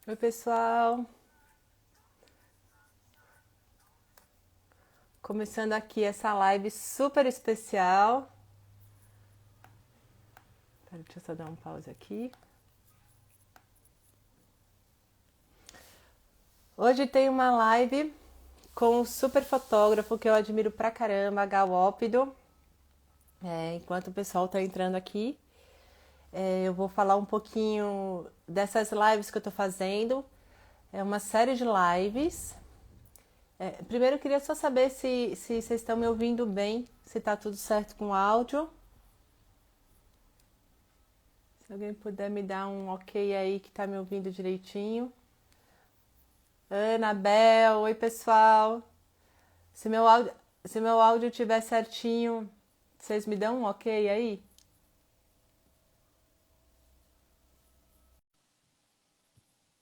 Oi, pessoal. Começando aqui essa live super especial. Pera, deixa eu só dar um pause aqui. Hoje tem uma live com um super fotógrafo que eu admiro pra caramba, Gal Ópido. Enquanto o pessoal tá entrando aqui, eu vou falar um pouquinho dessas lives que eu tô fazendo. É uma série de lives. Primeiro eu queria só saber se vocês estão me ouvindo bem, se tá tudo certo com o áudio. Se alguém puder me dar um ok aí que tá me ouvindo direitinho. Anabel, oi pessoal. Se meu áudio, se meu áudio estiver certinho, vocês me dão um ok aí?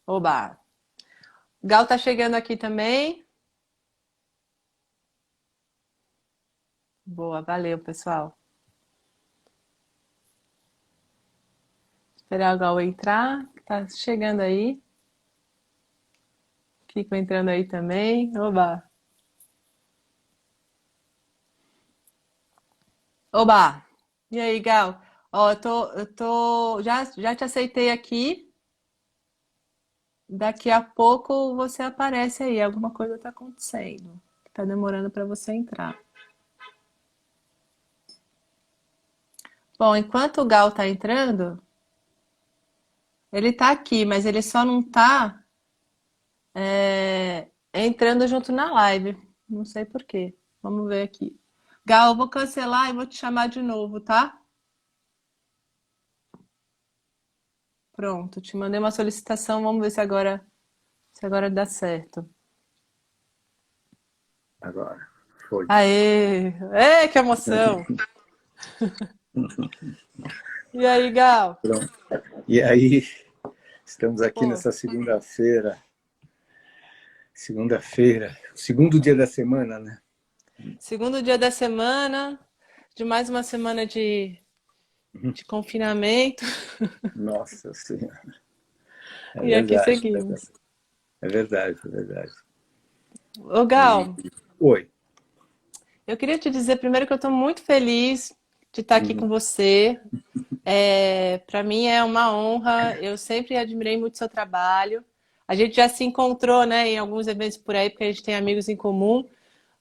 Oba! Gal tá chegando aqui também. Boa, valeu pessoal. Esperar o Gal entrar, tá chegando aí. Kiko entrando aí também. Oba! Oba! E aí, Gal? Ó, já te aceitei aqui. Daqui a pouco você aparece aí, alguma coisa tá acontecendo. Tá demorando para você entrar. Bom, enquanto o Gal tá entrando, ele tá aqui, mas ele só não tá entrando junto na live. Não sei por quê. Vamos ver aqui. Gal, eu vou cancelar e vou te chamar de novo, tá? Pronto, te mandei uma solicitação, vamos ver se agora dá certo. Agora, foi. Aê! Ê, que emoção! E aí, Gal? Pronto. E aí, estamos aqui Pô, nessa segunda-feira, segundo dia da semana, né? segundo dia da semana, de mais uma semana de confinamento, Nossa Senhora, é e aqui verdade, seguimos. é verdade, é verdade. Ô, E, Gal, oi. eu queria te dizer primeiro que eu estou muito feliz de estar aqui Uhum. com você. Para mim é uma honra, eu sempre admirei muito seu trabalho. A gente já se encontrou, né, em alguns eventos por aí, porque a gente tem amigos em comum,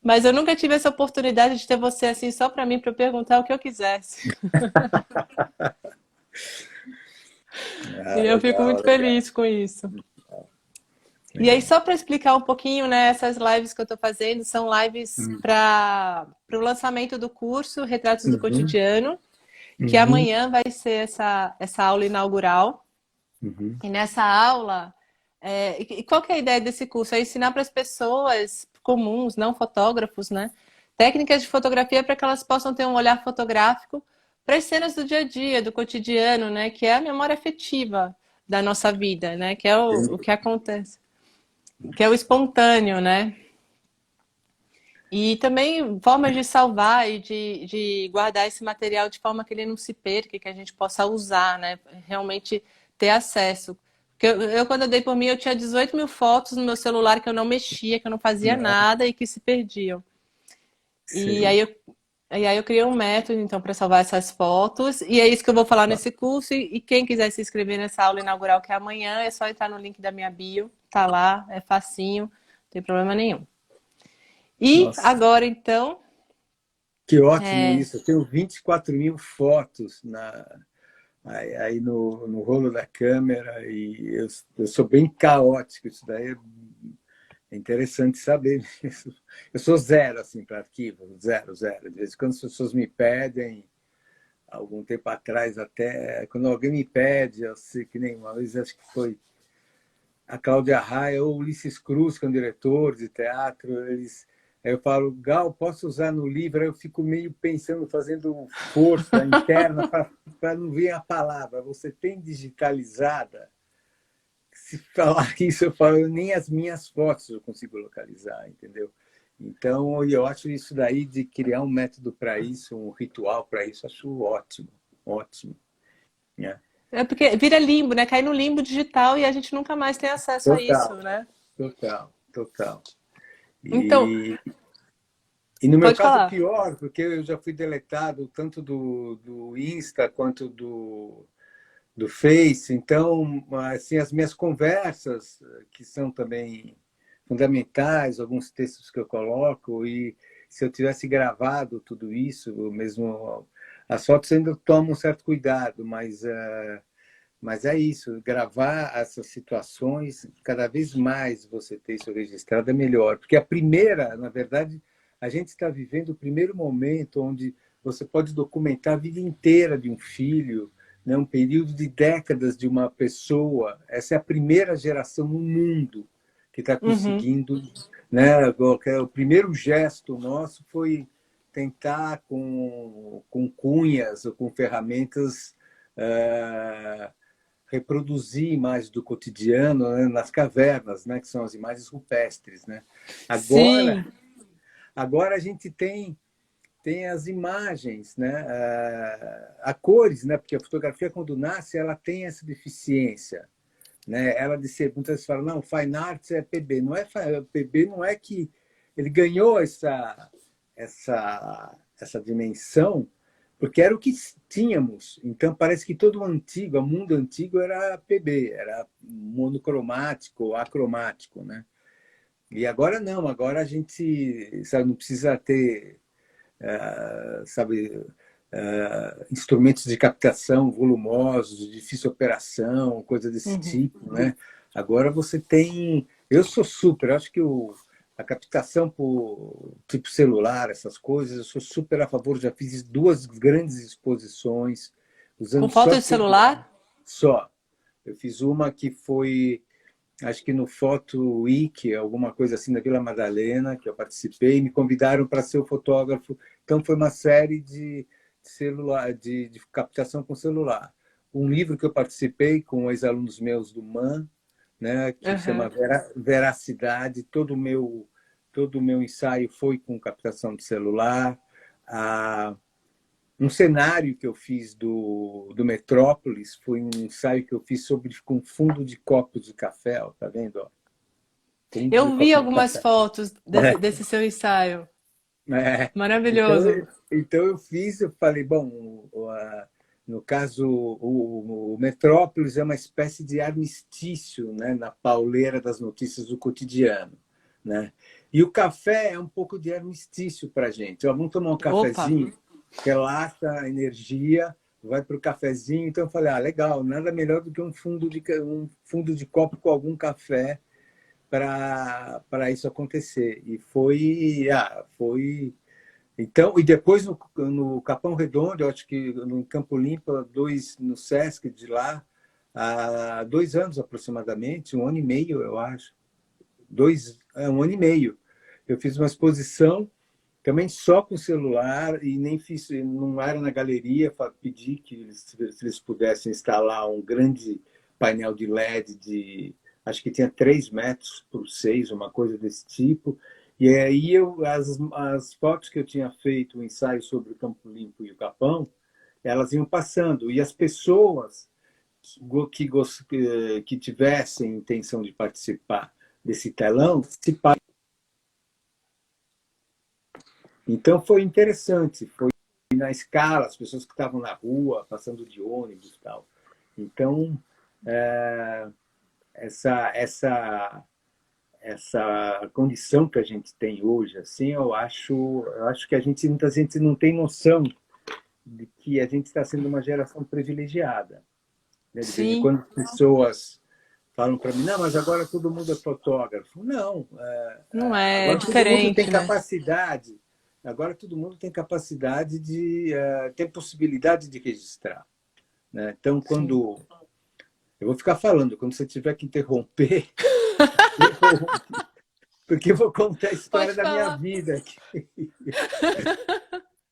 mas eu nunca tive essa oportunidade de ter você assim só para mim, para eu perguntar o que eu quisesse. E Ah, eu fico legal, muito legal. feliz com isso. E aí, Legal. só para explicar um pouquinho, né, essas lives que eu estou fazendo são lives Uhum. para o lançamento do curso Retratos do Uhum. Cotidiano, que Uhum. amanhã vai ser essa aula inaugural. Uhum. E nessa aula, e qual que é a ideia desse curso? É ensinar para as pessoas comuns, não fotógrafos, né, técnicas de fotografia para que elas possam ter um olhar fotográfico para as cenas do dia a dia, do cotidiano, né, que é a memória afetiva da nossa vida, né, que é o que acontece, que é o espontâneo, né? E também formas de salvar e de guardar esse material de forma que ele não se perca, que a gente possa usar, né? Realmente ter acesso. Porque quando eu dei por mim, eu tinha 18 mil fotos no meu celular que eu não mexia, que eu não fazia Não, nada e que se perdiam. E sei. aí eu criei um método, então, para salvar essas fotos. E é isso que eu vou falar Ah, nesse curso. E quem quiser se inscrever nessa aula inaugural, que é amanhã, é só entrar no link da minha bio. Tá lá, é facinho, não tem problema nenhum. E nossa, agora, então, que ótimo é, isso. Eu tenho 24 mil fotos aí no rolo da câmera e eu sou bem caótico. Isso daí é interessante saber mesmo. Eu sou zero assim para arquivo, zero, zero. De vez em quando as pessoas me pedem, algum tempo atrás até, quando alguém me pede, eu sei que nem uma vez, acho que foi a Cláudia Raia ou Ulisses Cruz, que é um diretor de teatro, aí eu falo, Gal, posso usar no livro? Aí eu fico meio pensando, fazendo força interna para não vir a palavra. Você tem digitalizada? Se falar isso, eu falo, nem as minhas fotos eu consigo localizar, entendeu? Então, eu acho isso daí de criar um método para isso, um ritual para isso, acho ótimo, ótimo, né? É porque vira limbo, né? Cai no limbo digital e a gente nunca mais tem acesso a isso, Total, né? total, total. Então, E, e no meu pode caso é falar. pior, porque eu já fui deletado tanto do Insta quanto do Face. Então, assim, as minhas conversas, que são também fundamentais, alguns textos que eu coloco, e se eu tivesse gravado tudo isso, mesmo as fotos ainda tomam um certo cuidado, mas é isso, gravar essas situações, cada vez mais você ter isso registrado é melhor. Porque a primeira, na verdade, a gente está vivendo o primeiro momento onde você pode documentar a vida inteira de um filho, né? Um período de décadas de uma pessoa. Essa é a primeira geração no mundo que está Uhum. conseguindo. Né? O primeiro gesto nosso foi tentar, com cunhas ou com ferramentas, uh, reproduzir imagens do cotidiano, né, nas cavernas, né, que são as imagens rupestres, né? Agora, Sim. agora a gente tem as imagens, né, a cores, né, porque a fotografia quando nasce ela tem essa deficiência, né? Ela de ser, muitas vezes falam, não, fine arts é PB, não é PB, não é que ele ganhou essa dimensão porque era o que tínhamos. Então, parece que todo o mundo antigo era PB, era monocromático, acromático, né? E agora não, agora a gente, sabe, não precisa ter, sabe, instrumentos de captação volumosos, de difícil operação, coisa desse Uhum. tipo, né? Agora você tem, eu sou super, acho que a captação por tipo celular, essas coisas, eu sou super a favor, já fiz duas grandes exposições Com usando foto só de celular, celular? só. Eu fiz uma que foi, acho que no Foto Week, alguma coisa assim, na Vila Madalena, que eu participei, e me convidaram para ser o fotógrafo. Então, foi uma série de celular, de captação com celular. Um livro que eu participei com ex-alunos meus do MAN, né, que chama Uhum. Veracidade. Todo o meu ensaio foi com captação de celular. Ah, um cenário que eu fiz do Metrópolis foi um ensaio que eu fiz com fundo de copos de café, ó, tá vendo? Ó? Fundo de Eu vi copo de algumas café. fotos desse seu ensaio. É. Então, Maravilhoso. então eu fiz, eu falei, bom, no caso, o Metrópolis é uma espécie de armistício, né, na pauleira das notícias do cotidiano, né? E o café é um pouco de armistício para a gente. Ó, vamos tomar um Opa. cafezinho, relaxa a energia, vai para o cafezinho. Então eu falei, legal, nada melhor do que um fundo de copo com algum café para isso acontecer. E foi. Então, e depois no Capão Redondo, eu acho que no Campo Limpo, no Sesc de lá, há 2 anos aproximadamente, 1 ano e meio, eu acho. 1 ano e meio. Eu fiz uma exposição também só com celular e nem fiz, não era na galeria, pedi que se eles pudessem instalar um grande painel de LED acho que tinha 3 metros por 6, uma coisa desse tipo. E aí as fotos que eu tinha feito, o ensaio sobre o Campo Limpo e o Capão, elas iam passando. E as pessoas que tivessem intenção de participar desse telão, participaram. Então foi interessante, foi na escala, as pessoas que estavam na rua, passando de ônibus e tal. Então, essa condição que a gente tem hoje, assim, eu acho que muita gente não tem noção de que a gente está sendo uma geração privilegiada. Né? De vez em Sim, quando as pessoas falam para mim, não, mas agora todo mundo é fotógrafo. Não, não é, é agora todo mundo tem diferente, né? capacidade, agora todo mundo tem capacidade tem possibilidade de registrar. Né? Então, Sim. quando eu vou ficar falando, quando você tiver que interromper, porque eu vou contar a história Pode da minha falar. vida aqui.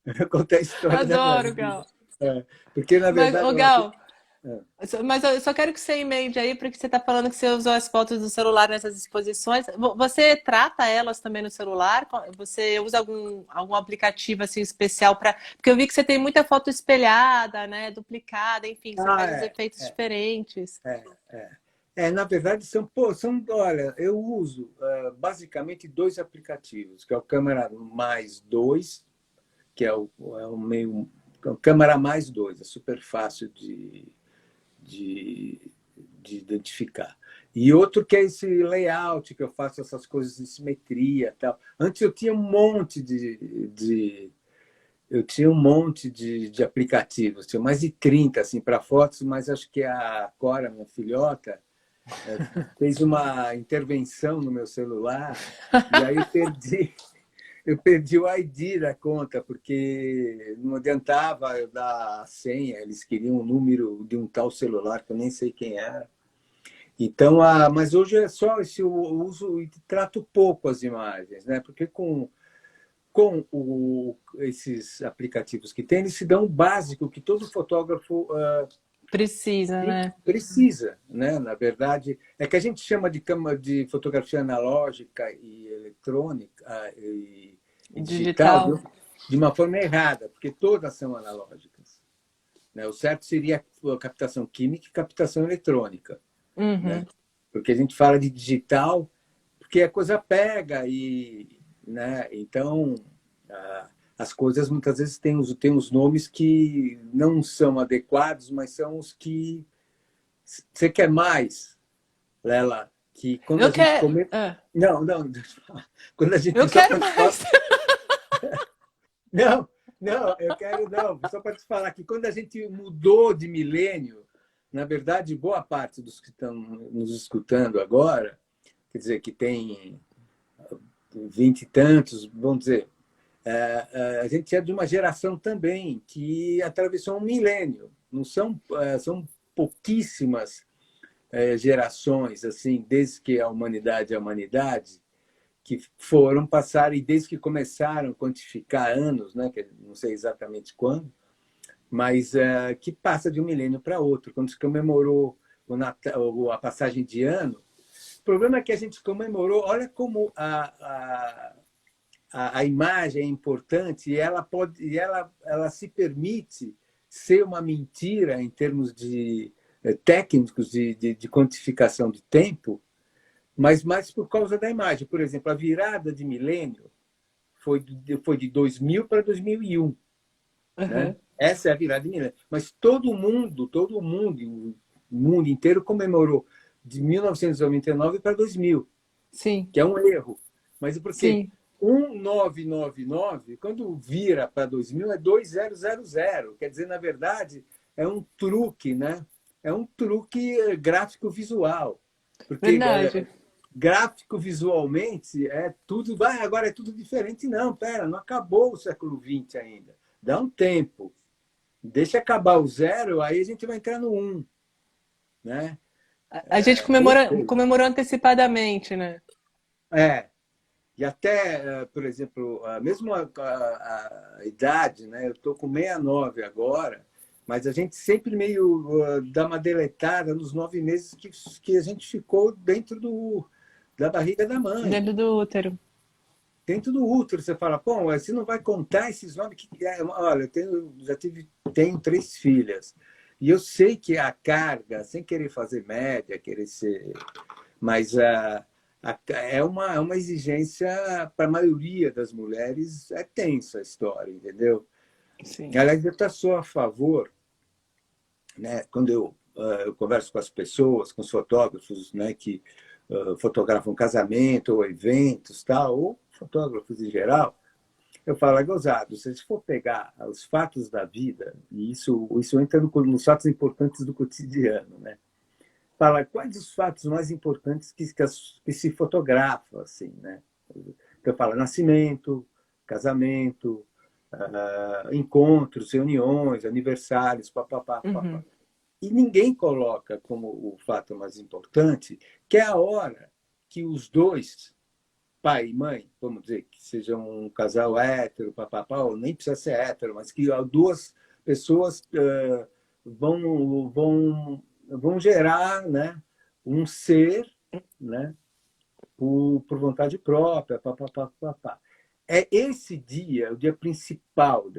Eu vou contar a história da minha Adoro, vida. Gal. Porque, na Mas, verdade, ô Gal, É. Mas eu só quero que você emende aí, porque você está falando que você usou as fotos do celular nessas exposições. Você trata elas também no celular? Você usa algum aplicativo assim especial para... Porque eu vi que você tem muita foto espelhada, né? Duplicada, enfim, você Ah, faz uns efeitos diferentes. é, é. Na verdade, olha, eu uso basicamente dois aplicativos, que é o Câmera Mais 2, que é o meio... O Câmera Mais 2, é super fácil de, de identificar. E outro que é esse layout, que eu faço essas coisas de simetria e tal. Antes eu tinha um monte eu tinha um monte de aplicativos, tinha mais de 30 assim, para fotos, mas acho que a Cora, minha filhota, fez uma intervenção no meu celular e aí eu perdi o ID da conta, porque não adiantava eu dar a senha, eles queriam o número de um tal celular que eu nem sei quem era. Então, mas hoje é só esse eu uso e trato pouco as imagens, né? Porque esses aplicativos que tem, eles se dão o básico que todo fotógrafo Precisa, né? precisa, né? Na verdade, é que a gente chama de fotografia analógica e eletrônica e digital Digital. de uma forma errada, porque todas são analógicas, né? O certo seria a captação química e captação eletrônica, né? Uhum. Porque a gente fala de digital porque a coisa pega e, né? Então as coisas muitas vezes têm os nomes que não são adequados, mas são os que você quer mais, Lela, que quando a Eu gente quero. come... não, deixa eu falar. Quando a gente Eu só quero para te falar... mais. Não, eu quero não, só para te falar que quando a gente mudou de milênio, na verdade, boa parte dos que estão nos escutando agora, quer dizer, que tem 20 e tantos, vamos dizer, a gente é de uma geração também que atravessou um milênio. Não são pouquíssimas gerações assim, desde que a humanidade é a humanidade, que foram passar e desde que começaram a quantificar anos, né, que não sei exatamente quando, mas que passa de um milênio para outro. Quando se comemorou o Natal, a passagem de ano, o problema é que a gente comemorou. Olha como a imagem é importante e ela se permite ser uma mentira em termos de técnicos de quantificação de tempo, mas mais por causa da imagem. Por exemplo, a virada de milênio foi de 2000 para 2001, né? Uhum. Essa é a virada de milênio. Mas o mundo inteiro comemorou de 1999 para 2000, Sim, que é um erro. Mas por quê? sim. 1999, quando vira para 2000, é 2000. Quer dizer, na verdade, é um truque, né? É um truque gráfico-visual. Porque Verdade. gráfico visualmente é tudo, agora é tudo diferente. Não, pera, não acabou o século XX ainda. Dá um tempo. Deixa acabar o zero, aí a gente vai entrar no um, né? A gente comemorou antecipadamente, né? É, e até, por exemplo, mesmo a idade, né? Eu estou com 69 agora, mas a gente sempre meio dá uma deletada nos 9 meses que a gente ficou dentro da barriga da mãe. Dentro do útero. Dentro do útero, você fala, pô, você não vai contar esses nomes? Olha, tenho 3 filhas. E eu sei que a carga, sem querer fazer média, querer ser... Mas é uma exigência para a maioria das mulheres, é tensa a história, entendeu? Sim. Aliás, eu sou a favor, né, quando eu converso com as pessoas, com os fotógrafos, né, que fotografam casamento ou eventos, tal, ou fotógrafos em geral, eu falo, é gozado, se você for pegar os fatos da vida, e isso entra nos fatos importantes do cotidiano, né? Fala quais os fatos mais importantes que se fotografam, assim, né? Então, fala nascimento, casamento, encontros, reuniões, aniversários, papapá, papapá. Uhum. E ninguém coloca como o fato mais importante, que é a hora que os dois, pai e mãe, vamos dizer, que sejam um casal hétero, papapá, ou nem precisa ser hétero, mas que duas pessoas vão gerar, né, um ser, né, por vontade própria, pá. É esse dia, o dia principal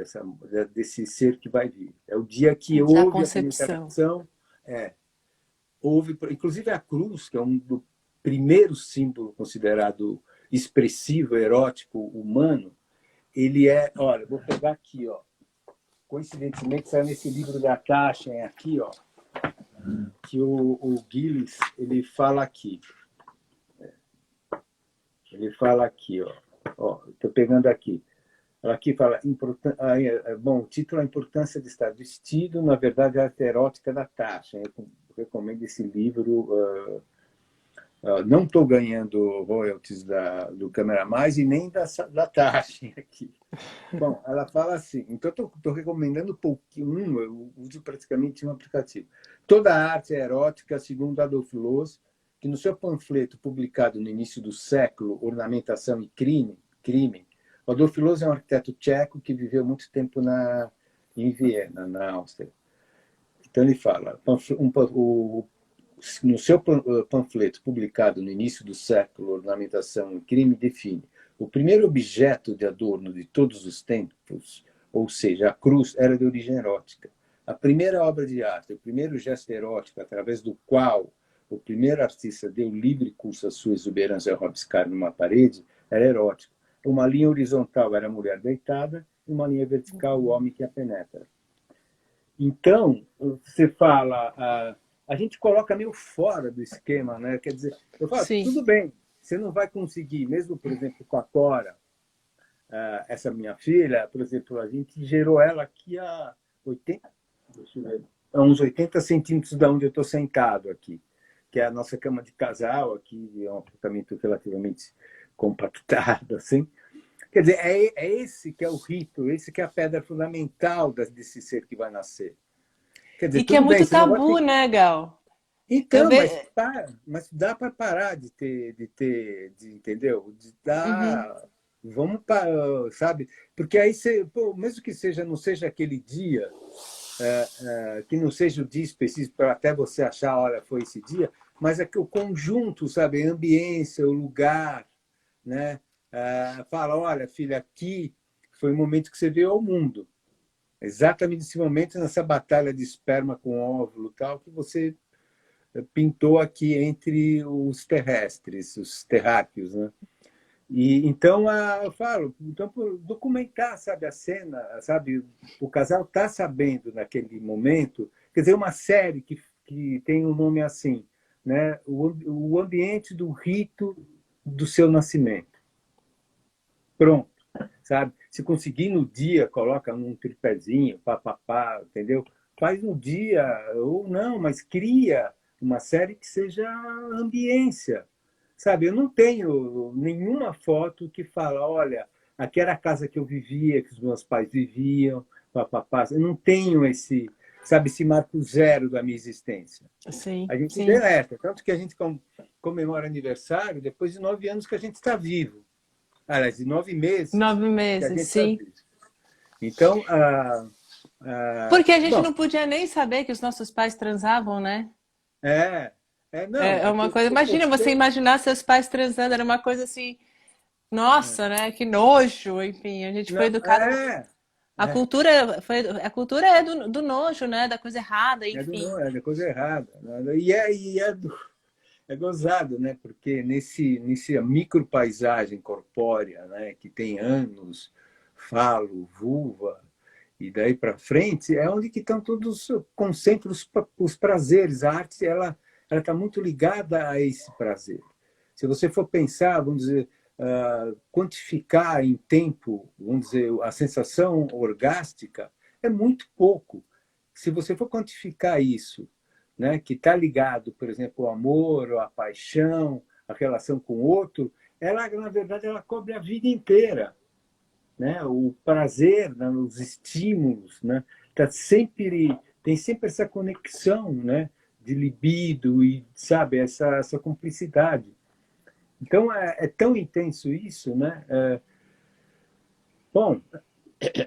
desse ser que vai vir. É o dia que Da houve a concepção. penetração, houve, inclusive a cruz, que é um do primeiro símbolo considerado expressivo, erótico, humano, ele é, olha, vou pegar aqui, ó, coincidentemente saiu nesse livro da Caixa, aqui, ó, que o Gillis, ele fala aqui, ó, estou pegando aqui. Aqui fala, bom, o título é A Importância de Estar Vestido, na verdade, a arte erótica da Tasha. Eu recomendo esse livro. Não estou ganhando royalties do Câmera Mais e nem da Tasha aqui. Bom, ela fala assim, então estou recomendando pouquinho, eu uso praticamente um aplicativo. Toda a arte é erótica, segundo Adolf Loos, que no seu panfleto publicado no início do século, Ornamentação e Crime, Adolf Loos é um arquiteto tcheco que viveu muito tempo em Viena, na Áustria. Então ele fala, no seu panfleto publicado no início do século, Ornamentação e Crime, define o primeiro objeto de adorno de todos os tempos, ou seja, a cruz, era de origem erótica. A primeira obra de arte, o primeiro gesto erótico através do qual o primeiro artista deu livre curso à sua exuberância ao rabiscar numa parede, era erótico. Uma linha horizontal era a mulher deitada, e uma linha vertical o homem que a penetra. Então, você fala, a gente coloca meio fora do esquema, né? Quer dizer, eu falo, Sim. tudo bem, você não vai conseguir, mesmo, por exemplo, com a Cora, essa minha filha, por exemplo, a gente gerou ela aqui a 80, deixa eu ver, a uns 80 centímetros de onde eu estou sentado aqui, que é a nossa cama de casal, aqui é um apartamento relativamente compactado, assim. Quer dizer, é esse que é o rito, esse que é a pedra fundamental desse ser que vai nascer. Quer dizer, E que é tudo bem, muito você não vai tabu, ter... né, Gal? Eu Então, vejo. mas dá para parar entendeu? De Uhum. dar, vamos para, sabe? Porque aí você, pô, mesmo que não seja aquele dia, que não seja o dia específico para até você achar, olha, foi esse dia, mas é que o conjunto, sabe, a ambiência, o lugar, né? Fala, olha, filha, aqui foi o momento que você veio ao mundo. Exatamente nesse momento, nessa batalha de esperma com óvulo, tal, que você pintou aqui entre os terrestres, os terráqueos, né? E então eu falo, então documentar, sabe, a cena, sabe, o casal está sabendo naquele momento, quer dizer, uma série que tem um nome assim, né? O ambiente do rito do seu nascimento. Pronto, sabe? Se conseguir no dia, coloca um tripézinho, papapá, entendeu? Faz no dia, ou não, mas cria uma série que seja ambiência, sabe? Eu não tenho nenhuma foto que fala, olha, aqui era a casa que eu vivia, que os meus pais viviam, papapá. Eu não tenho sabe, esse marco zero da minha existência. Sim, A gente sim. deleta, tanto que a gente comemora aniversário depois de 9 anos que a gente está vivo. Aliás, de 9 meses Nove que a meses, gente está sim. vivo. Então, Porque a gente bom, não podia nem saber que os nossos pais transavam, né? é, não, É é que uma eu coisa. Imagina você postei. imaginar seus pais transando, era uma coisa assim, nossa, né? Que nojo, enfim. A gente foi Não, educado. é, A cultura é do nojo, né? Da coisa errada, enfim. é da coisa errada. Né? É gozado, né? Porque nessa micropaisagem corpórea, né? Que tem ânus, falo, vulva, e daí para frente, é onde que estão todos, concentram os prazeres. A arte, ela está muito ligada a esse prazer. Se você for pensar, vamos dizer, quantificar em tempo, vamos dizer, a sensação orgástica, é muito pouco. Se você for quantificar isso, né, que está ligado, por exemplo, ao amor, à paixão, à relação com o outro, ela, na verdade, ela cobre a vida inteira, né? O prazer, né? Os estímulos, né? Tem sempre essa conexão, né? De libido e, sabe, essa cumplicidade. Então, é tão intenso isso, né? Bom,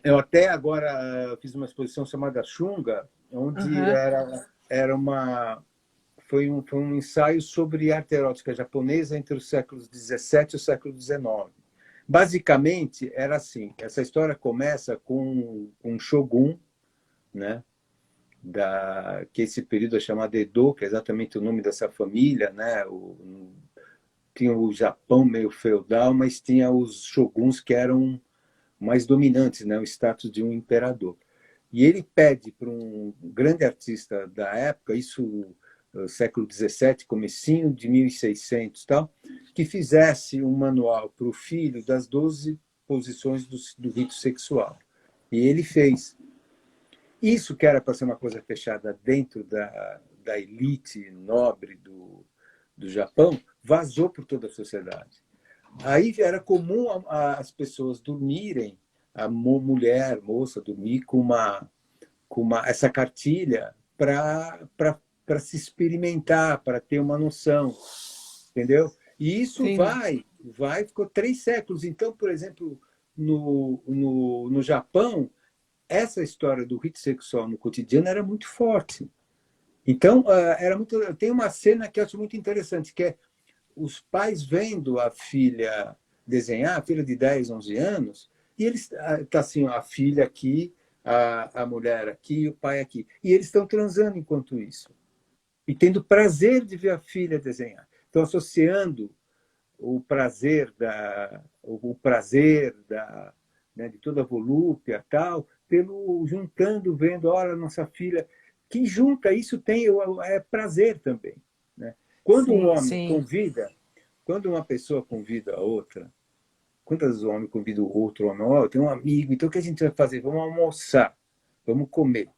Eu até agora fiz uma exposição chamada Xunga, onde Aham. era foi um ensaio sobre arte erótica japonesa entre os séculos 17 e o século 19. Basicamente, era assim, essa história começa com um shogun, né, que esse período é chamado Edo, que é exatamente o nome dessa família, né, tinha o Japão meio feudal, mas tinha os shoguns que eram mais dominantes, né, o status de um imperador. E ele pede para um grande artista da época, isso século 17, comecinho de 1600 tal, que fizesse um manual para o filho das 12 posições do rito sexual. E ele fez. Isso que era para ser uma coisa fechada dentro da elite nobre do Japão, vazou por toda a sociedade. Aí era comum as pessoas dormirem, a mulher, moça, dormir essa cartilha para se experimentar, para ter uma noção, entendeu? E isso Entendi. ficou 3 séculos. Então, por exemplo, no Japão, essa história do rito sexual no cotidiano era muito forte. Então, tem uma cena que eu acho muito interessante, que é os pais vendo a filha desenhar, a filha de 10, 11 anos, e eles tá assim, a filha aqui, a mulher aqui, o pai aqui. E eles estão transando enquanto isso. E tendo prazer de ver a filha desenhar. Então, associando o prazer né, de toda a volúpia, tal, juntando, vendo, olha, nossa filha, que junta, isso tem prazer também. Né? Quando um Sim, homem sim. convida, quando uma pessoa convida a outra, quantas homens convidam o outro homem? Oh, eu tenho um amigo, então o que a gente vai fazer? Vamos almoçar, vamos comer.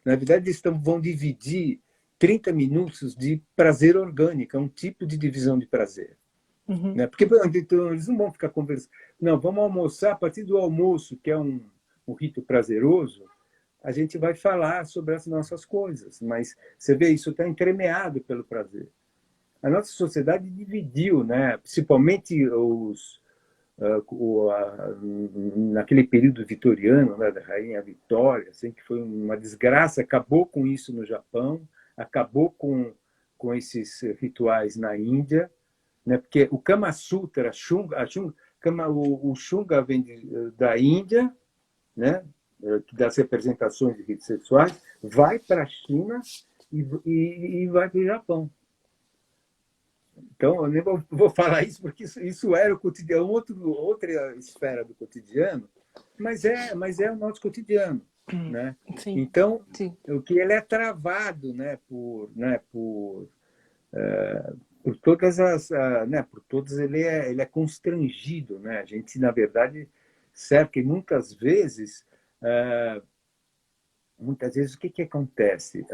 Na verdade, eles vão dividir 30 minutos de prazer orgânico, é um tipo de divisão de prazer. Uhum. Né? Porque então, eles não vão ficar conversando. Não, vamos almoçar, a partir do almoço, que é um rito prazeroso, a gente vai falar sobre as nossas coisas. Mas você vê, isso está entremeado pelo prazer. A nossa sociedade dividiu, né? Principalmente naquele período vitoriano, né, da Rainha Vitória, assim, que foi uma desgraça, acabou com isso no Japão, acabou com esses rituais na Índia, né, porque o Kama Sutra, o Shunga vem da Índia, né, das representações de ritos sexuais, vai para a China e vai para o Japão. Então, eu nem vou falar isso, porque isso era o cotidiano, outra esfera do cotidiano, mas é o nosso cotidiano. Né? Sim, Então, sim. o que ele é travado, por todas por todas ele é constrangido, né? A gente, na verdade, cerca e muitas vezes o que acontece?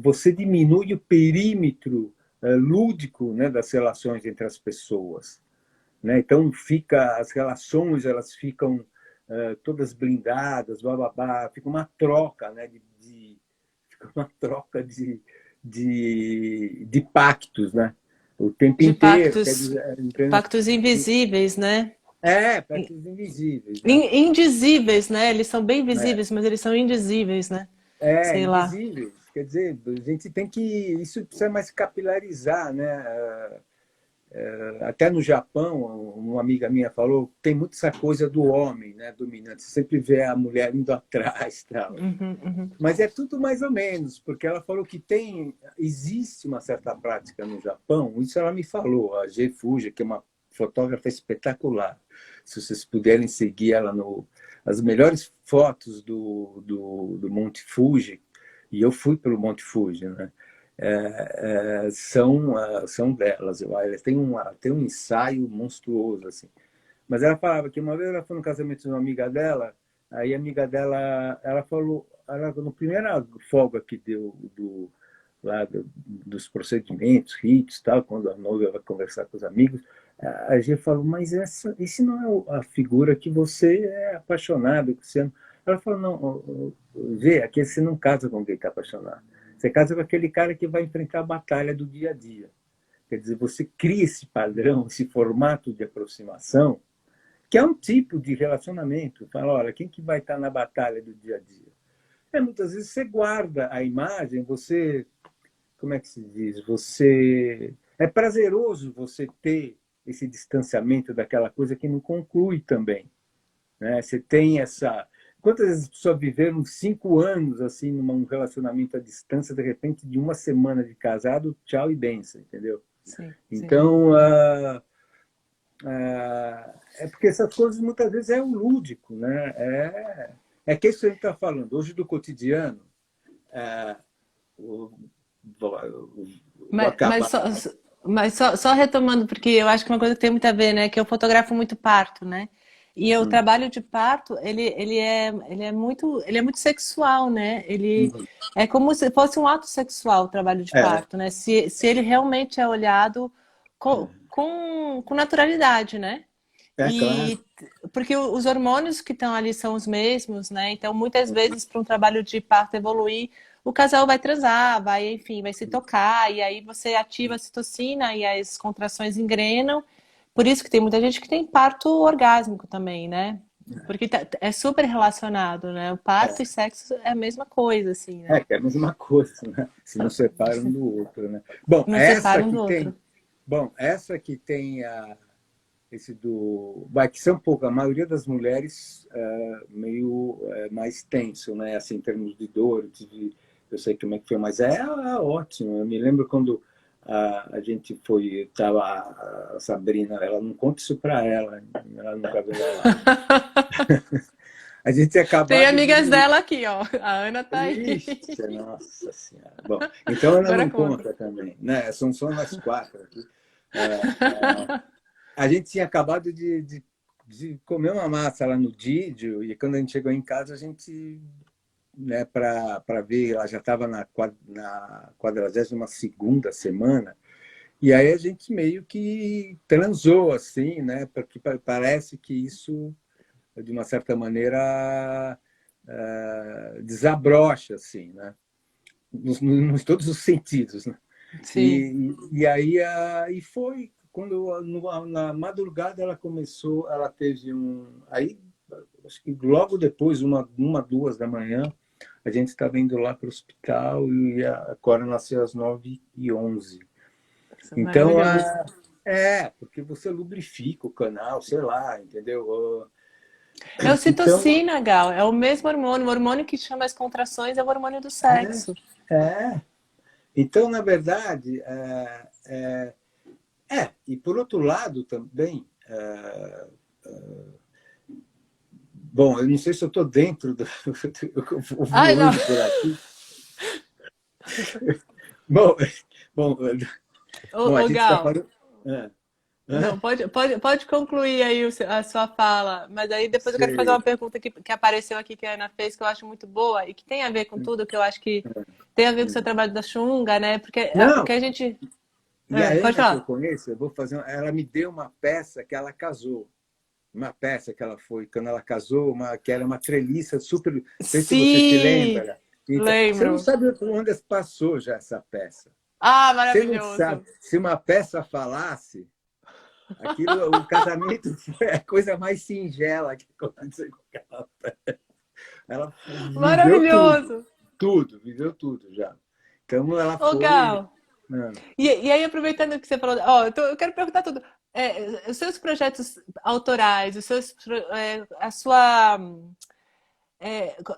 Você diminui o perímetro lúdico, né, das relações entre as pessoas, né? Então as relações elas ficam todas blindadas, bababá, fica uma troca, né, fica uma troca de pactos, né? O tempo De inteiro, quer dizer, pactos invisíveis, né? pactos invisíveis, né? Indizíveis, né? Eles são bem É. visíveis, mas eles são indizíveis, né? Sei lá. Invisíveis. Quer dizer, a gente tem que. Isso precisa mais capilarizar, né? Até no Japão, uma amiga minha falou, tem muito essa coisa do homem, né, dominante. Você sempre vê a mulher indo atrás, tal. Uhum, uhum. Mas é tudo mais ou menos, porque ela falou que existe uma certa prática no Japão. Isso ela me falou, a G. Fuji, que é uma fotógrafa espetacular. Se vocês puderem seguir ela as melhores fotos do Monte Fuji, e eu fui pelo Monte Fuji, né? São delas. Elas têm um ensaio monstruoso, assim. Mas ela falava que uma vez ela foi no casamento de uma amiga dela, aí a amiga dela, ela falou, no primeira folga que deu dos procedimentos, ritos, tal, quando a noiva vai conversar com os amigos, a gente falou, mas esse não é a figura que você é apaixonado, que você... Ela falou, não, Gê, aqui você não casa com quem está apaixonado. Você casa com aquele cara que vai enfrentar a batalha do dia a dia. Quer dizer, você cria esse padrão, esse formato de aproximação que é um tipo de relacionamento. Fala, olha, quem que vai estar na batalha do dia a dia? Muitas vezes você guarda a imagem, você, como é que se diz? Você é prazeroso você ter esse distanciamento daquela coisa que não conclui também, né? Você tem essa... Quantas vezes as pessoas viveram 5 anos assim num relacionamento à distância, de repente, de uma semana de casado, tchau e benção, entendeu? Sim, sim. Então, é porque essas coisas muitas vezes é o lúdico, né? Que isso que a gente está falando. Hoje do cotidiano, vou Mas, mas, acabar. só, mas só retomando, porque eu acho que uma coisa que tem muito a ver, né? Que eu fotografo muito parto, né? E o trabalho de parto, ele é muito sexual, né? Ele é como se fosse um ato sexual o trabalho de É, parto, né? Se ele realmente é olhado com naturalidade, né? é claro. E porque os hormônios que estão ali são os mesmos, né? Então, muitas vezes, para um trabalho de parto evoluir, o casal vai transar, vai, enfim, vai se tocar, e aí você ativa a citocina e as contrações engrenam. Por isso que tem muita gente que tem parto orgásmico também, né? Porque é super relacionado, né? O parto e sexo é a mesma coisa, assim, né? Que é a mesma coisa, né? Se não separa um do outro, né? Bom, Não separa um do outro. essa que tem esse do, vai, que são pouco, a maioria das mulheres meio mais tenso, né? Assim, em termos de dor, eu sei como é que foi, mas ótimo. Eu me lembro quando a gente foi, tava a Sabrina, ela não conta isso para ela nunca viu ela lá. A gente tinha Tem acabado amigas de... dela aqui, ó. A Ana tá aí. Ixi, nossa senhora. Bom, então ela Agora não conta. conta também, né? São só nós 4 aqui. A gente tinha acabado de comer uma massa lá no Didio, e quando a gente chegou em casa, a gente, né, para ver, ela já estava na 42ª semana, e aí a gente meio que transou, assim, né? Porque parece que isso, de uma certa maneira, desabrocha, assim, né? Nos todos os sentidos, né? Sim. E aí e foi quando na madrugada ela começou, ela teve aí acho que logo depois, 2 da manhã, a gente estava indo lá para o hospital e a Cora nasceu às 9h11. Isso é Então, maravilhoso. porque você lubrifica o canal, sei lá, entendeu? É Então, ocitocina, Gal. É o mesmo hormônio. O hormônio que chama as contrações é o hormônio do sexo. é. Então, na verdade, e por outro lado também, bom, eu não sei se eu estou dentro do Ai, não. voando por aqui. Bom, bom, bom, a Ô, gente está Gal. falando. É, Não, é, pode concluir aí a sua fala, mas aí depois eu quero fazer uma sei. pergunta que apareceu aqui que a Ana fez, que eu acho muito boa e que tem a ver com tudo, que eu acho que tem a ver com o seu trabalho da Xunga, né? Porque o que Não, a gente. e a Pode Ana que eu falar. conheço, eu vou fazer, ela me deu uma peça que ela casou. Uma peça que ela foi, quando ela casou, que era uma treliça super. Não sei se você se Sim, lembra. Então, você não lembro. sabe por onde passou já essa peça. Ah, Você não sabe. maravilhoso. Se uma peça falasse, aquilo, o casamento foi a coisa mais singela que aconteceu com aquela peça. Ela viveu tudo, Maravilhoso. viveu tudo já. Então ela Ô, foi. Gal. E aí, aproveitando que você falou, ó, eu quero perguntar tudo. Os seus projetos autorais, a sua,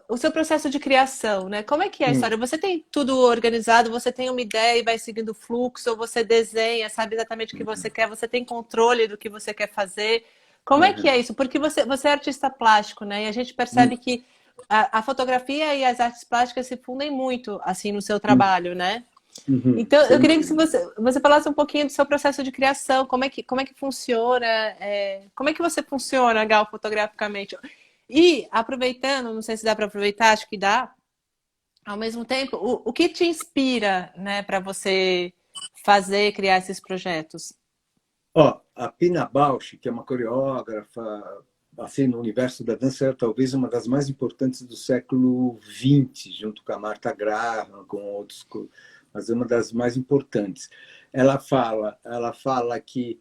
o seu processo de criação, né? Como é que é a Hum, história? Você tem tudo organizado, você tem uma ideia e vai seguindo o fluxo, ou você desenha, sabe exatamente o que você quer, você tem controle do que você quer fazer. Como é que uhum, é isso? Porque você é artista plástico, né? E a gente percebe hum, que a fotografia e as artes plásticas se fundem muito, assim, no seu hum, trabalho, né? Então, eu sem queria que dúvida. você falasse um pouquinho do seu processo de criação, como é que funciona, como é que você funciona, Gal, fotograficamente. E, aproveitando, não sei se dá para aproveitar, acho que dá, ao mesmo tempo, o que te inspira, né, para você fazer, criar esses projetos? Ó, a Pina Bausch, que é uma coreógrafa, assim, no universo da dança, é talvez uma das mais importantes do século XX, junto com a Martha Graham, com outros, mas é uma das mais importantes. Ela fala que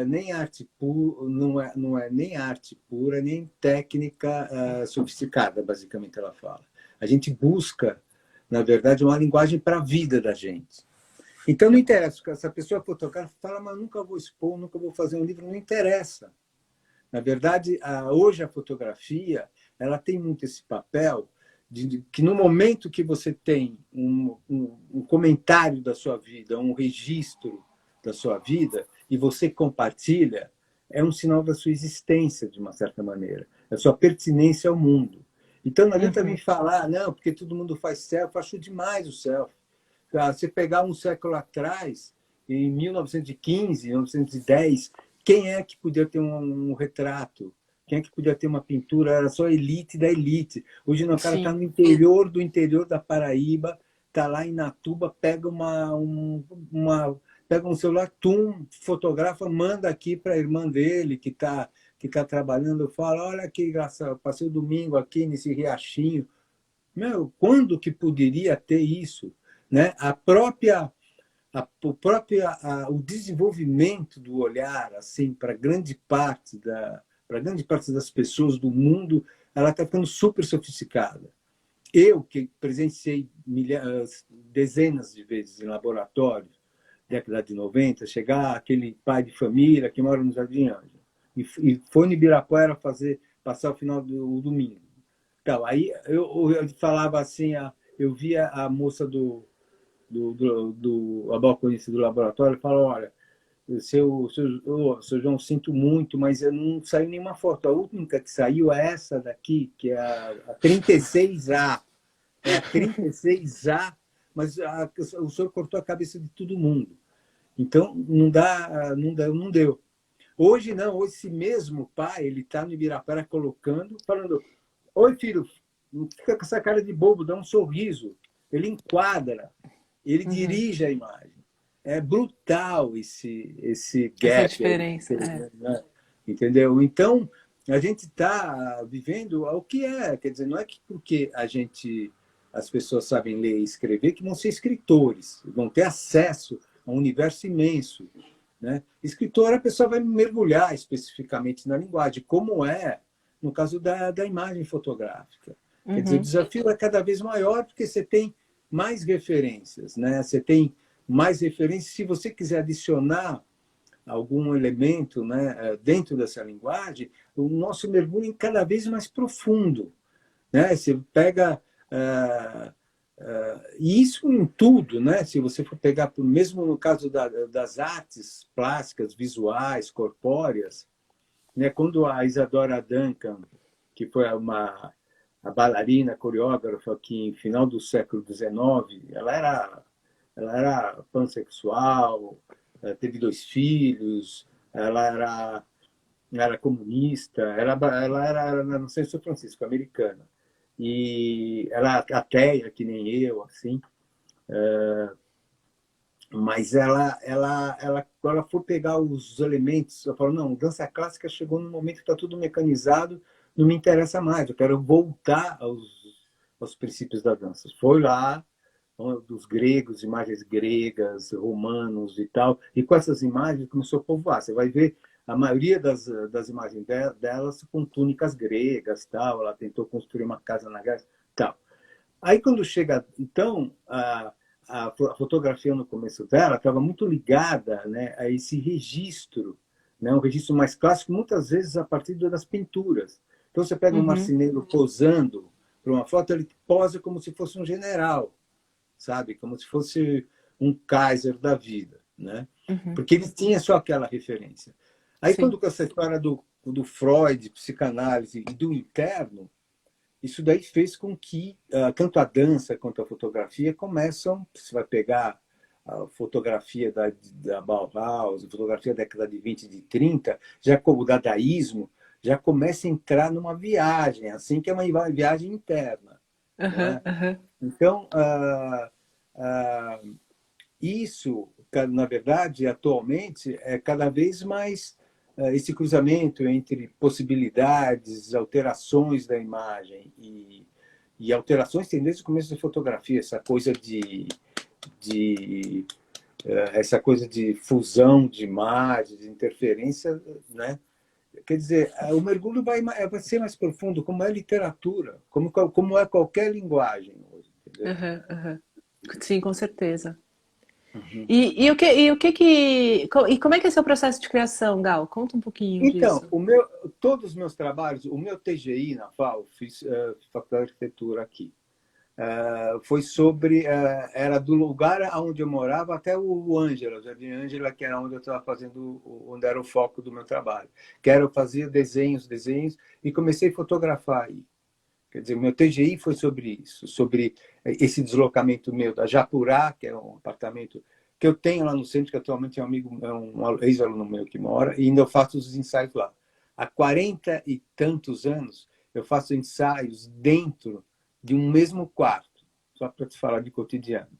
nem arte pura, não é nem arte pura, nem técnica sofisticada, basicamente ela fala. A gente busca, na verdade, uma linguagem para a vida da gente. Então não interessa, essa pessoa fotógrafa fala, mas nunca vou expor, nunca vou fazer um livro, não interessa. Na verdade, hoje a fotografia, ela tem muito esse papel de que no momento que você tem um comentário da sua vida, um registro da sua vida, e você compartilha, é um sinal da sua existência, de uma certa maneira, da sua pertinência ao mundo. Então, não adianta me falar, não, porque todo mundo faz selfie, eu acho demais o selfie. Você pegar um século atrás, em 1915, 1910, quem é que podia ter um retrato? Quem é que podia ter uma pintura? Era só a elite da elite. Hoje não, o cara está no interior do interior da Paraíba, está lá em Natuba, pega pega um celular, fotografa, manda aqui para a irmã dele que tá trabalhando, fala, olha que engraçado, passei o domingo aqui nesse riachinho. Meu, quando que poderia ter isso? Né? O desenvolvimento do olhar assim para grande parte das pessoas do mundo, ela está ficando super sofisticada. Eu, que presenciei dezenas de vezes em laboratório, década de 90, chegar aquele pai de família que mora no Jardim Ângela e foi no Ibirapuera passar o final do domingo. Então, aí eu falava assim, eu via a moça a balconista do laboratório, falou, olha, seu João, sinto muito, mas eu não saiu nenhuma foto. A única que saiu é essa daqui, que é a 36A. É a 36A, mas o senhor cortou a cabeça de todo mundo. Então, não deu. Hoje não, hoje esse mesmo pai, ele está no Ibirapuera colocando, falando, oi filho, não fica com essa cara de bobo, dá um sorriso. Ele enquadra, ele dirige a imagem. É brutal esse gap. Essa diferença. Aí, né? Entendeu? Então, a gente está vivendo o que é. Quer dizer, não é que porque as pessoas sabem ler e escrever que vão ser escritores, vão ter acesso a um universo imenso. Né? Escritor, a pessoa vai mergulhar especificamente na linguagem, como é no caso da imagem fotográfica. Quer dizer, o desafio é cada vez maior porque você tem mais referências, né? Você tem mais referências. Se você quiser adicionar algum elemento, né, dentro dessa linguagem, o nosso mergulho é cada vez mais profundo. Né? Você pega... e isso em tudo, né? Se você for pegar, mesmo no caso das artes plásticas, visuais, corpóreas, né? Quando a Isadora Duncan, que foi a bailarina, coreógrafa, que no final do século XIX, ela era pansexual, teve 2 filhos, ela era comunista, ela era no São Francisco, americana. E ela é ateia, que nem eu, assim. Mas quando ela for pegar os elementos, ela fala, não, dança clássica chegou no momento que está tudo mecanizado, não me interessa mais, eu quero voltar aos princípios da dança. Foi lá, dos gregos, imagens gregas, romanos e tal, e com essas imagens começou a povoar. Você vai ver a maioria das imagens delas com túnicas gregas, tal. Ela tentou construir uma casa na Grécia, tal. Aí quando chega, então, a fotografia no começo dela estava muito ligada, né, a esse registro, né, um registro mais clássico, muitas vezes a partir das pinturas. Então você pega um marceneiro posando para uma foto, ele posa como se fosse um general, sabe? Como se fosse um Kaiser da vida, né? Porque ele tinha só aquela referência. Aí, quando com essa história do Freud, psicanálise e do interno, isso daí fez com que tanto a dança quanto a fotografia começam, você vai pegar a fotografia da Bauhaus, a fotografia da década de 20 e de 30, já como o dadaísmo, já começa a entrar numa viagem, assim, que é uma viagem interna. Né? Então, isso, na verdade, atualmente, é cada vez mais esse cruzamento entre possibilidades, alterações da imagem e alterações tem desde o começo da fotografia, essa coisa de essa coisa de fusão de imagens, de interferência, né? Quer dizer, o mergulho vai ser mais profundo, como é literatura, como é qualquer linguagem hoje, entendeu? Aham, aham. Sim, com certeza. Uhum. E como é que é seu processo de criação, Gal? Conta um pouquinho Então, disso. todos os meus trabalhos, o meu TGI na FAO, fiz faculdade de arquitetura aqui, foi sobre, era do lugar onde eu morava até o Ângela, o Jardim Ângela, que era onde eu estava fazendo, onde era o foco do meu trabalho. Que era eu fazia desenhos, e comecei a fotografar aí. Quer dizer, o meu TGI foi sobre isso, sobre esse deslocamento meu da Japurá, que é um apartamento que eu tenho lá no centro, que atualmente é um ex-aluno meu que mora, e ainda eu faço os ensaios lá. Há 40 e tantos anos, eu faço ensaios dentro de um mesmo quarto, só para te falar de cotidiano.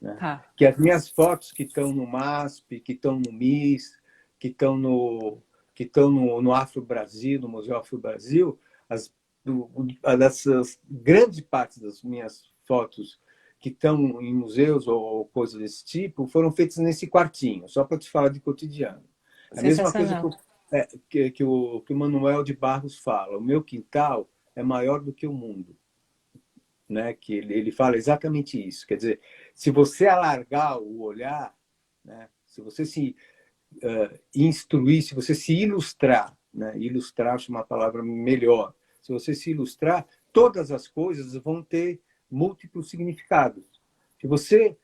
Né? Tá. Que as minhas fotos que estão no MASP, que estão no MIS, que estão no Afro Brasil, no Museu Afro Brasil, dessas grande parte das minhas fotos que estão em museus ou coisas desse tipo foram feitas nesse quartinho, só para te falar de cotidiano. É a mesma coisa Sensacional. que o Manuel de Barros fala. O meu quintal é maior do que o mundo. Né? Que ele fala exatamente isso. Quer dizer, se você alargar o olhar, né? Se você se instruir, se você se ilustrar, né? Ilustrar é uma palavra melhor. Se você se ilustrar, todas as coisas vão ter múltiplos significados. Se você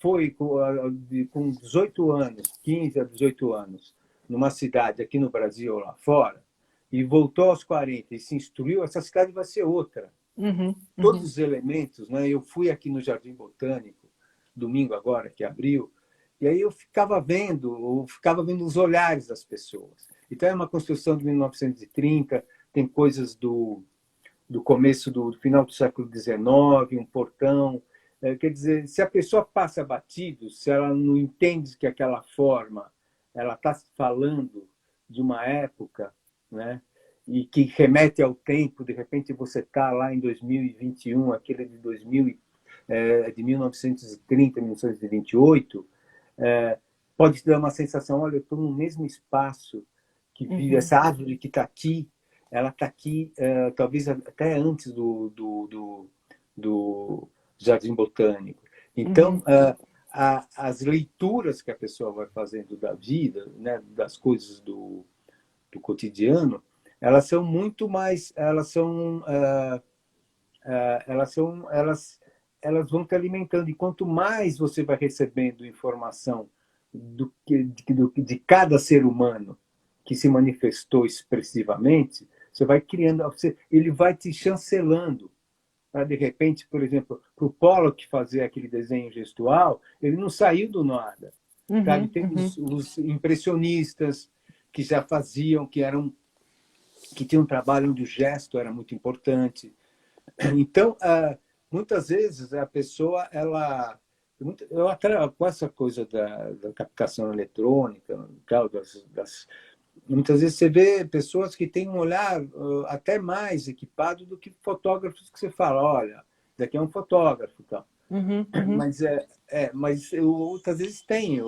foi com 18 anos, 15 a 18 anos, numa cidade aqui no Brasil ou lá fora, e voltou aos 40 e se instruiu, essa cidade vai ser outra. Uhum, Todos uhum. os elementos, né? Eu fui aqui no Jardim Botânico, domingo agora, que abriu, e aí eu ficava vendo os olhares das pessoas. Então é uma construção de 1930, tem coisas do começo do final do século XIX, um portão. Quer dizer, se a pessoa passa batido, se ela não entende que aquela forma ela está falando de uma época, né? E que remete ao tempo, de repente você está lá em 2021, aquele de 2000, de 1930, 1928, pode te dar uma sensação, olha, eu estou no mesmo espaço que vive Uhum, essa árvore que está aqui, ela está aqui talvez até antes do Jardim Botânico. Então, uhum. as leituras que a pessoa vai fazendo da vida, né, das coisas do cotidiano, elas são muito mais, elas vão te alimentando. E quanto mais você vai recebendo informação de cada ser humano que se manifestou expressivamente, você vai criando, ele vai te chancelando. De repente, por exemplo, para o Pollock fazer aquele desenho gestual, ele não saiu do nada. Sabe? Uhum, Tem uhum. os impressionistas que já faziam, que tinham um trabalho onde o gesto era muito importante. Então, muitas vezes a pessoa, eu até com essa coisa da captação eletrônica, muitas vezes você vê pessoas que têm um olhar até mais equipado do que fotógrafos que você fala, olha, daqui é um fotógrafo, tal. Uhum, uhum. Mas outras vezes tem.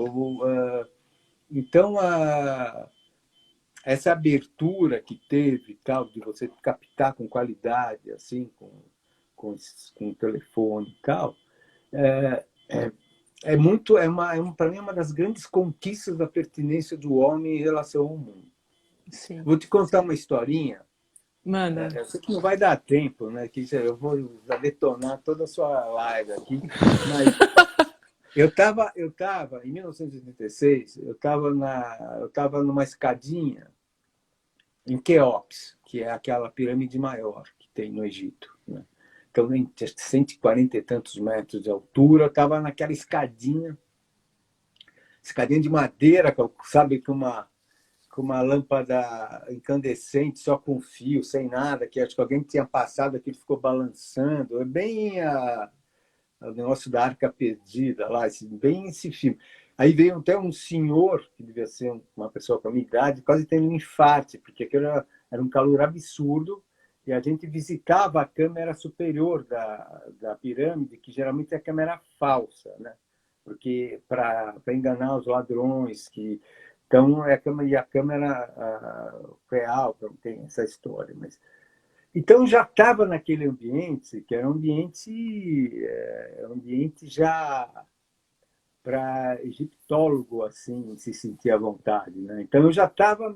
Então, essa abertura que teve, tal, de você captar com qualidade, assim, com o telefone e tal, é, é, para mim, é uma das grandes conquistas da pertinência do homem em relação ao mundo. Sim. Vou te contar uma historinha. Manda. Eu sei que não vai dar tempo, né? Que eu vou detonar toda a sua live aqui, mas eu tava em 1986, eu tava numa escadinha em Quéops, que é aquela pirâmide maior que tem no Egito, né? Então, em 140 e tantos metros de altura, eu estava naquela escadinha de madeira, sabe, com uma lâmpada incandescente, só com fio, sem nada, que acho que alguém tinha passado aqui, ficou balançando. É bem o negócio da Arca Perdida, lá, bem esse filme. Aí veio até um senhor, que devia ser uma pessoa com a minha idade, quase tendo um infarte, porque aquilo era um calor absurdo, e a gente visitava a câmera superior da pirâmide, que geralmente é a câmera falsa, né? porque para enganar os ladrões que então e a câmera real tem essa história, mas então já estava naquele ambiente que era um ambiente já para egiptólogo assim se sentir à vontade, né? Então eu já estava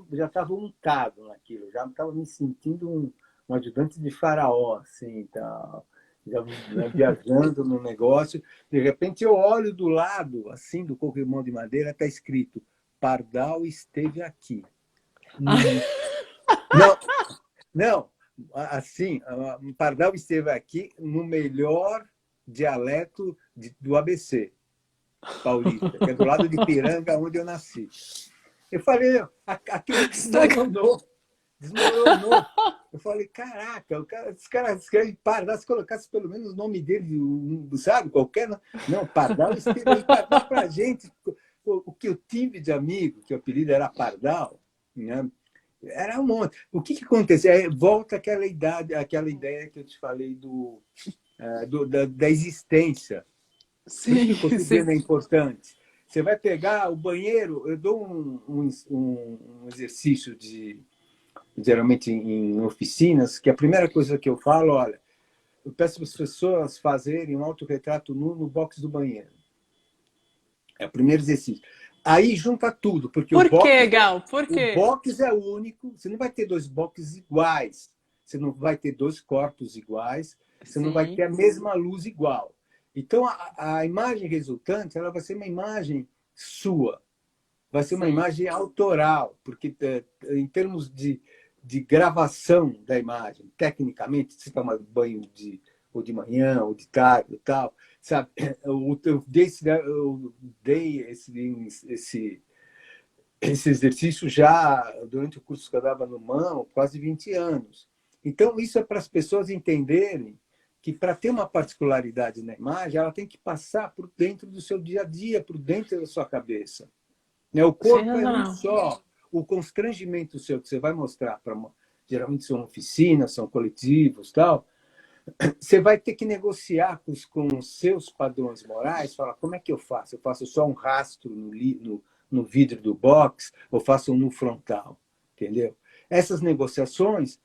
untado naquilo, já estava me sentindo um ajudante de faraó assim, então já, né, viajando no negócio. De repente eu olho do lado assim do corrimão de madeira, está escrito Pardal esteve aqui. Não, não, assim, Pardal esteve aqui no melhor dialeto do ABC paulista, que é do lado de Piranga, onde eu nasci. Eu falei, aquilo desmoronou. Eu falei, caraca, os caras escrevem Pardal, se colocasse pelo menos o nome dele, sabe, qualquer... Não, Pardal esteve aí para dar para a gente o que eu tive de amigo, que o apelido era Pardal, né? Era um monte. O que aconteceu? Volta aquela ideia que eu te falei da existência. Por isso que o cotidiano é importante. Você vai pegar o banheiro, eu dou um exercício geralmente em oficinas, que a primeira coisa que eu falo, olha, eu peço para as pessoas fazerem um autorretrato nu no box do banheiro. É o primeiro exercício. Aí junta tudo, porque Por quê, Gal? Por o quê? box é único, você não vai ter dois boxes iguais, você não vai ter dois corpos iguais, você não vai ter a mesma luz igual. Então, a imagem resultante ela vai ser uma imagem sua, vai ser uma imagem autoral, porque em termos de gravação da imagem, tecnicamente, você toma banho ou de manhã, ou de tarde, e tal, sabe? Eu dei esse exercício já durante o curso que eu dava no MAN, quase 20 anos. Então, isso é para as pessoas entenderem que para ter uma particularidade na imagem, ela tem que passar por dentro do seu dia a dia, por dentro da sua cabeça. O corpo é um só. O constrangimento seu que você vai mostrar para geralmente são oficinas, são coletivos, tal. Você vai ter que negociar com os seus padrões morais, falar como é que eu faço? Eu faço só um rastro no vidro do box ou faço um no frontal, entendeu? Essas negociações,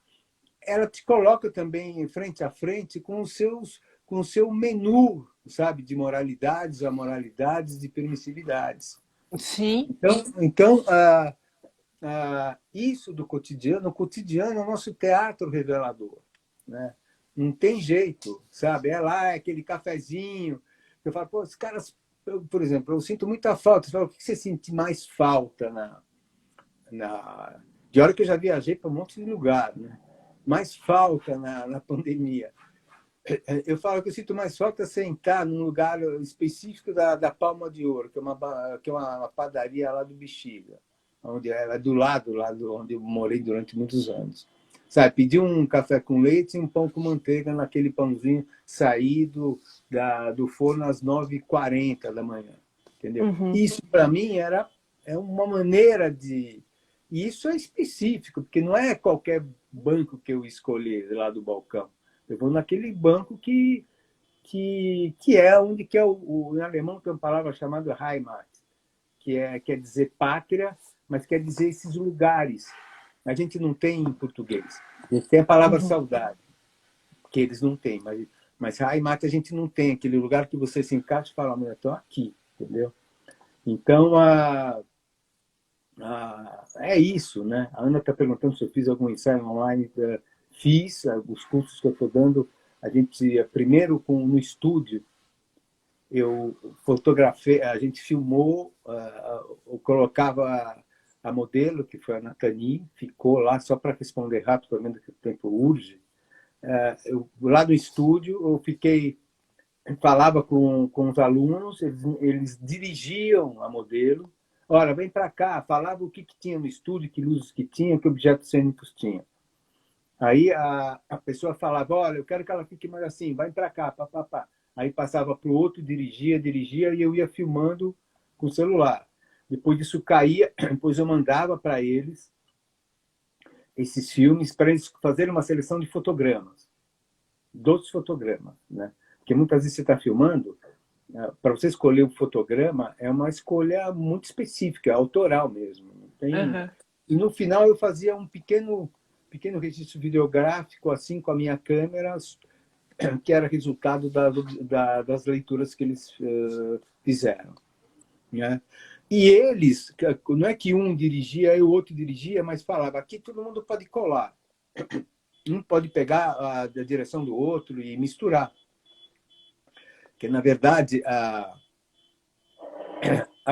ela te coloca também frente a frente com o seu menu, sabe, de moralidades, amoralidades, de permissividades. Sim. Então isso do cotidiano, o cotidiano é o nosso teatro revelador, né? Não tem jeito, sabe? É lá, é aquele cafezinho. Eu falo, pô, os caras, por exemplo, eu sinto muita falta. Você fala, o que você sente mais falta de hora que eu já viajei para um monte de lugar, né? Mais falta na pandemia. Eu falo que eu sinto mais falta sentar num lugar específico da Palma de Ouro, que é uma padaria lá do Bexiga, onde é do lado lá onde eu morei durante muitos anos. Sabe, pedir um café com leite e um pão com manteiga naquele pãozinho saído do forno às 9h40 da manhã. Entendeu? Isso, para mim, é uma maneira de... E isso é específico, porque não é qualquer banco que eu escolhi lá do balcão. Eu vou naquele banco que é onde que é em alemão tem uma palavra chamada Heimat, quer dizer pátria, mas quer dizer esses lugares. A gente não tem em português. A gente tem a palavra saudade, que eles não têm, mas Heimat a gente não tem, aquele lugar que você se encaixa e fala, eu estou aqui, entendeu? Então, é isso, né? A Ana está perguntando se eu fiz algum ensaio online. Fiz os cursos que eu estou dando. A gente, primeiro, no estúdio, eu fotografei, a gente filmou, eu colocava a modelo, que foi a Nathalie, ficou lá só para responder rápido, também que o tempo urge. Lá no estúdio, falava com os alunos, eles dirigiam a modelo. Olha, vem para cá, falava o que tinha no estúdio, que luzes que tinha, que objetos cênicos tinha. Aí a pessoa falava, olha, eu quero que ela fique mais assim, vai para cá, papapá. Aí passava para o outro, dirigia, e eu ia filmando com o celular. Depois disso caía, depois eu mandava para eles esses filmes para eles fazerem uma seleção de fotogramas, dos fotogramas, né? Porque muitas vezes você está filmando para você escolher o fotograma, é uma escolha muito específica, autoral mesmo. Uhum. E no final eu fazia um pequeno registro videográfico, assim, com a minha câmera, que era resultado das leituras que eles fizeram. Né? E eles, não é que um dirigia e o outro dirigia, mas falava, aqui todo mundo pode colar. Um pode pegar a direção do outro e misturar. Porque, na verdade, a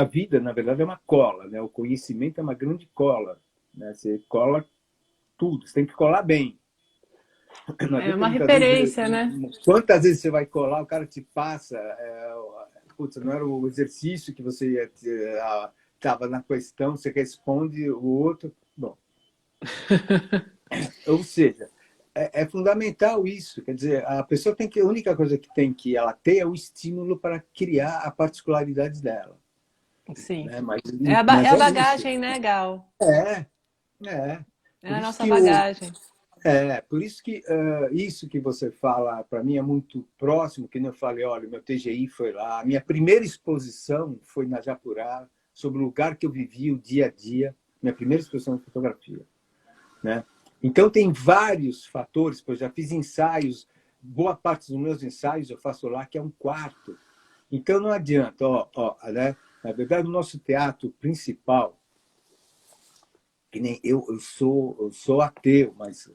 vida, na verdade, é uma cola. Né? O conhecimento é uma grande cola. Né? Você cola tudo, você tem que colar bem. Não É adianta uma muitas vezes. referência, né? Quantas vezes você vai colar, o cara te passa. Putz, não era o exercício que você estava na questão, você responde o outro. Bom, ou seja, é fundamental isso. Quer dizer, a pessoa tem que. A única coisa que tem que ela ter é o estímulo para criar a particularidade dela. Sim. Né? Mas, É mas a é isso. bagagem, né, Gal? É, é. É Por a isso nossa que bagagem. isso que você fala para mim é muito próximo, que nem eu falei, olha, meu TGI foi lá, a minha primeira exposição foi na Japurá, sobre o lugar que eu vivia o dia a dia, minha primeira exposição de fotografia. Né? Então, tem vários fatores, pois já fiz ensaios, boa parte dos meus ensaios eu faço lá, que é um quarto. Então, não adianta, né? Na verdade, o nosso teatro principal, que nem eu sou ateu, mas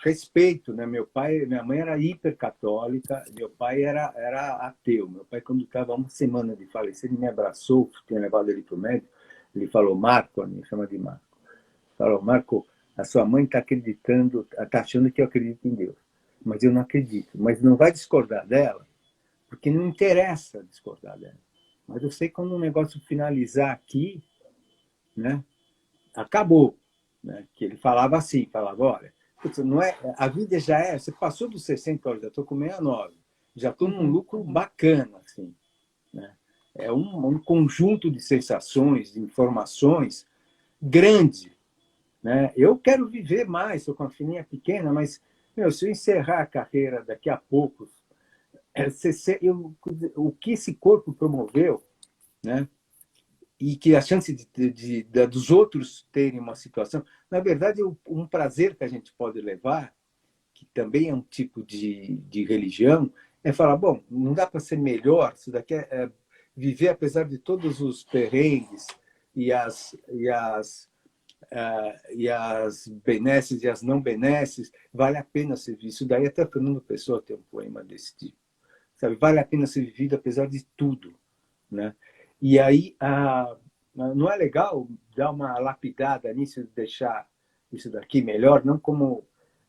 respeito, né? Minha mãe era hipercatólica, meu pai era ateu. Meu pai, quando estava uma semana de falecer, ele me abraçou, tinha levado ele para o médico, ele falou, Marco, me chama de Marco, falou, Marco, a sua mãe está acreditando, está achando que eu acredito em Deus, mas eu não acredito. Mas não vai discordar dela, porque não interessa discordar dela. Mas eu sei que quando o negócio finalizar aqui, né, acabou. Né? Que ele falava assim, falava, olha, não é, a vida já é, você passou dos 60 horas, já estou com 69, já estou num lucro bacana. Assim, né? É um conjunto de sensações, de informações grande. Né? Eu quero viver mais, estou com a filhinha pequena, mas se eu encerrar a carreira daqui a pouco, o que esse corpo promoveu, né? E que a chance dos outros terem uma situação, na verdade, um prazer que a gente pode levar, que também é um tipo de religião, é falar, bom, não dá para ser melhor, isso daqui é viver apesar de todos os perrengues e as benesses e as não benesses, vale a pena ser visto. Isso daí até Fernando Pessoa tem um poema desse tipo. Sabe? Vale a pena ser vivido apesar de tudo. Né? E aí, não é legal dar uma lapidada nisso, deixar isso daqui melhor, não como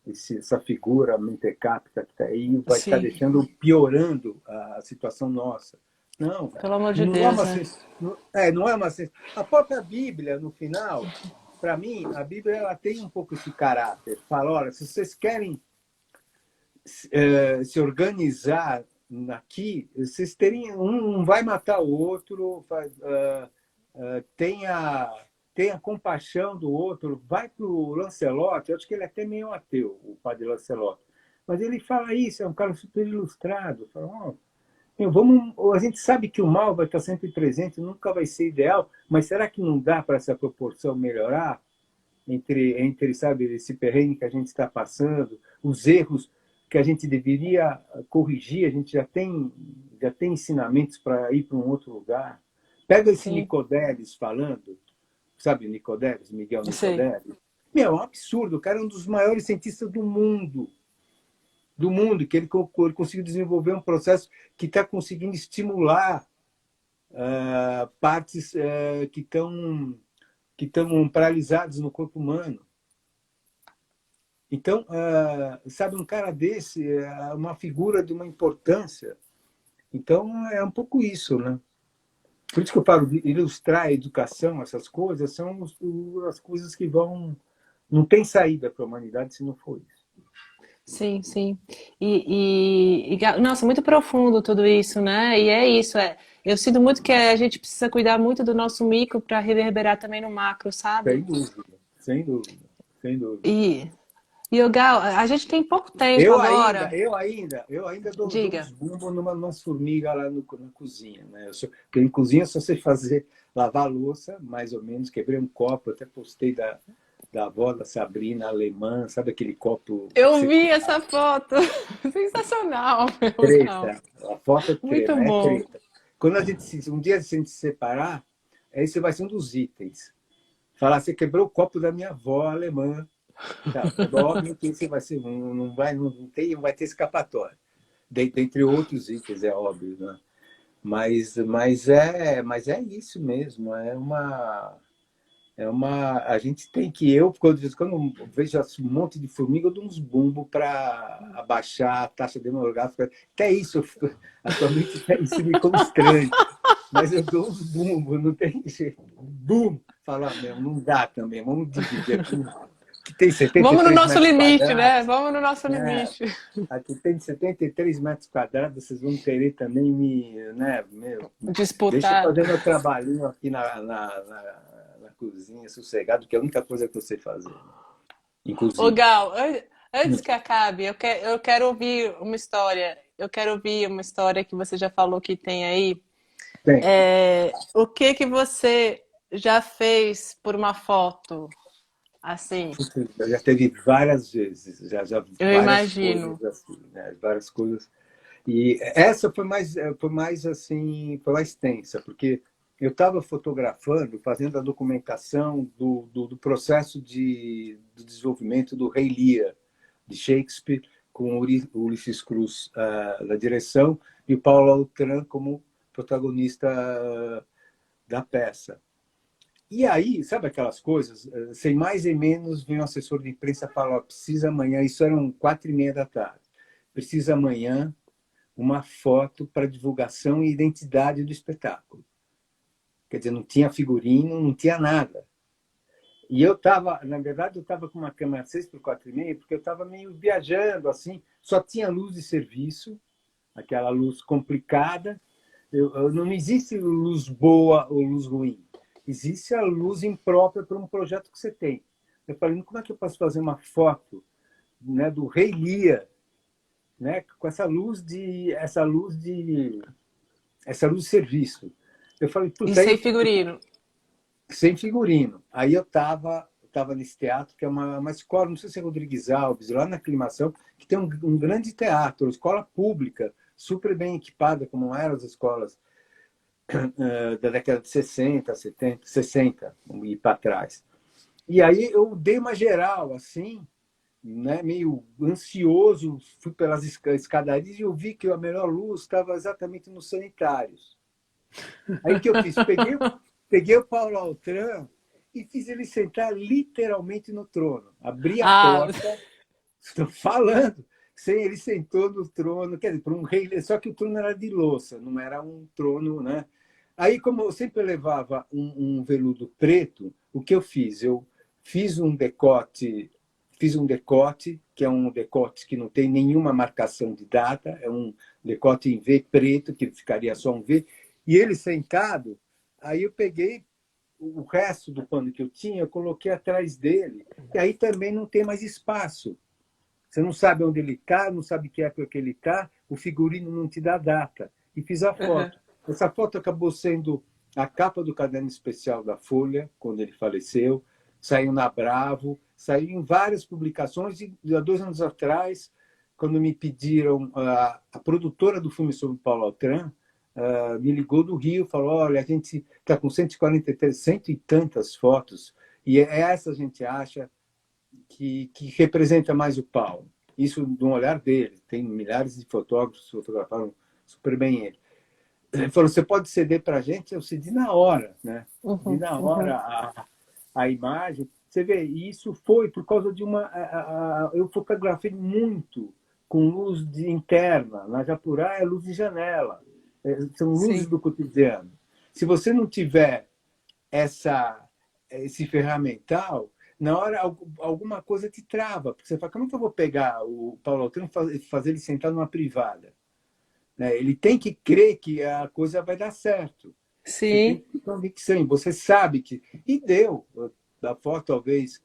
essa figura mentecapta que está aí vai estar Sim, deixando, piorando a situação nossa. Não, pelo amor de não é Deus, uma, né? não é uma. A própria Bíblia, no final, para mim, a Bíblia ela tem um pouco esse caráter. Fala, olha, se vocês querem se organizar aqui, vocês terem um vai matar o outro, tenha compaixão do outro, vai para o Lancelot, eu acho que ele é até meio ateu, o padre Lancelot, mas ele fala isso, é um cara super ilustrado, fala, a gente sabe que o mal vai estar sempre presente, nunca vai ser ideal, mas será que não dá para essa proporção melhorar entre sabe, esse perrengue que a gente está passando, os erros que a gente deveria corrigir, a gente já tem ensinamentos para ir para um outro lugar. Pega esse Sim, Nicodeles falando, sabe Nicodeles, Miguel sei. Nicodeles? É um absurdo, o cara é um dos maiores cientistas do mundo, que ele conseguiu desenvolver um processo que está conseguindo estimular partes que estão paralisadas no corpo humano. Então, sabe, um cara desse é uma figura de uma importância. Então, é um pouco isso, né? Por isso que eu falo de ilustrar a educação, essas coisas, são as coisas que vão. Não tem saída para a humanidade se não for isso. Sim, sim. Nossa, muito profundo tudo isso, né? E é isso, eu sinto muito que a gente precisa cuidar muito do nosso micro para reverberar também no macro, sabe? Sem dúvida, sem dúvida, sem dúvida. E E o Gal, a gente tem pouco tempo agora. Eu ainda dou Diga. uns bumbos numas formigas lá na cozinha, né? Porque em cozinha é só você fazer, lavar a louça, mais ou menos, quebrei um copo, até postei da avó da Sabrina alemã, sabe aquele copo Eu vi circular, essa foto. Sensacional, meu Gal. treta, a foto é Muito treta, é bom. treta. Quando um dia a gente se separar, esse vai ser um dos itens. Falar, você quebrou o copo da minha avó alemã. Tá, é óbvio que esse vai ser, não vai ter escapatória. Dentre outros itens, é óbvio, né? Mas é isso mesmo, a gente tem que, quando eu vejo um monte de formiga, eu dou uns bumbos para abaixar a taxa demográfica. Até isso, atualmente, até isso me constrange. Mas eu dou uns bumbos, não tem jeito. Bum! Falar, meu, não dá também, vamos dividir aqui, que tem Vamos no 73 nosso metros limite, né? quadrados, Vamos no nosso né? limite. Aqui tem 73 metros quadrados, vocês vão querer também né, deixa eu Disputar. fazer meu trabalhinho aqui na cozinha, sossegado, que é a única coisa que eu sei fazer, né? Ô, Inclusive. Gal, antes que acabe, eu quero ouvir uma história. Eu quero ouvir uma história que você já falou que tem aí. Tem. O que que você já fez por uma foto? Assim, Já teve várias vezes, já eu várias imagino. coisas assim, né? Várias coisas. E essa foi mais assim, foi mais tensa, porque eu estava fotografando, fazendo a documentação do processo do desenvolvimento do Rei Lear, de Shakespeare, com o Ulisses Cruz na direção e o Paulo Autran como protagonista da peça. E aí, sabe aquelas coisas? Sem mais nem menos, vem um assessor de imprensa e fala: ó, precisa amanhã, isso eram 4:30 da tarde, precisa amanhã uma foto para divulgação e identidade do espetáculo. Quer dizer, não tinha figurino, não tinha nada. E eu estava, na verdade, eu estava com uma câmera 6x4,5, porque eu estava meio viajando, assim, só tinha luz de serviço, aquela luz complicada. Não existe luz boa ou luz ruim. Existe a luz imprópria para um projeto que você tem. Eu falei, como é que eu posso fazer uma foto, né, do Rei Lear, né, com essa luz de serviço? Eu falei, E puta, sem aí, figurino. sem figurino. Aí eu estava nesse teatro, que é uma escola, não sei se é Rodrigues Alves, lá na Aclimação, que tem um grande teatro, uma escola pública, super bem equipada, como eram as escolas da década de 60, 70, 60 e para trás. E aí eu dei uma geral, assim, né, meio ansioso, fui pelas escadarias e eu vi que a melhor luz estava exatamente nos sanitários. Aí o que eu fiz? Peguei o Paulo Altran e fiz ele sentar literalmente no trono. Abri a Ah, porta, estou falando. Ele sentou no trono, quer dizer, para um rei, só que o trono era de louça, não era um trono, né? Aí, como eu sempre levava um veludo preto, o que eu fiz? Eu fiz um decote, que é um decote que não tem nenhuma marcação de data, é um decote em V preto, que ficaria só um V, e ele sentado, aí eu peguei o resto do pano que eu tinha, eu coloquei atrás dele, e aí também não tem mais espaço. Você não sabe onde ele está, não sabe que época que ele está, o figurino não te dá data. E fiz a uhum. foto. Essa foto acabou sendo a capa do caderno especial da Folha, quando ele faleceu, saiu na Bravo, saiu em várias publicações, e há 2 anos atrás, quando me pediram, a produtora do filme sobre Paulo Altran, me ligou do Rio, falou, olha, a gente está com 143, cento e tantas fotos, e essa a gente acha que representa mais o Paulo. Isso de um olhar dele. Tem milhares de fotógrafos que fotografaram super bem ele. Ele falou, você pode ceder para a gente? Eu cedi na hora, né? Cedi Uhum, na uhum. hora a imagem. Você vê, e isso foi por causa de eu fotografei muito com luz interna. Na Japurá é luz de janela. São luzes Sim. do cotidiano. Se você não tiver esse ferramental, na hora alguma coisa te trava. Porque você fala, como é que eu vou pegar o Paulo Altran e fazer ele sentar numa privada? Né? Ele tem que crer que a coisa vai dar certo. Você tem Sim. que ter convicção. Você sabe que... E deu. Da foto, talvez,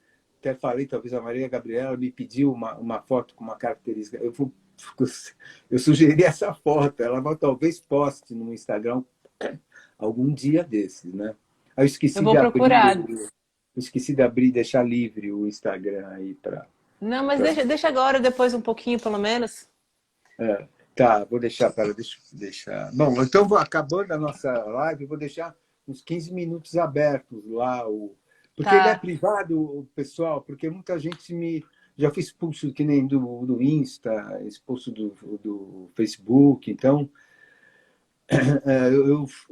até falei, talvez a Maria Gabriela me pediu uma foto com uma característica. Eu sugeri essa foto, ela talvez poste no Instagram algum dia desses, né? Aí Eu vou procurar. eu esqueci de abrir e deixar livre o Instagram aí para. Não, mas deixa agora, depois um pouquinho, pelo menos. Tá, vou deixar para deixar. Bom, então acabando a nossa live, eu vou deixar uns 15 minutos abertos lá porque ele é Tá. privado, o pessoal, porque muita gente já foi expulso que nem do Insta, expulso do Facebook, então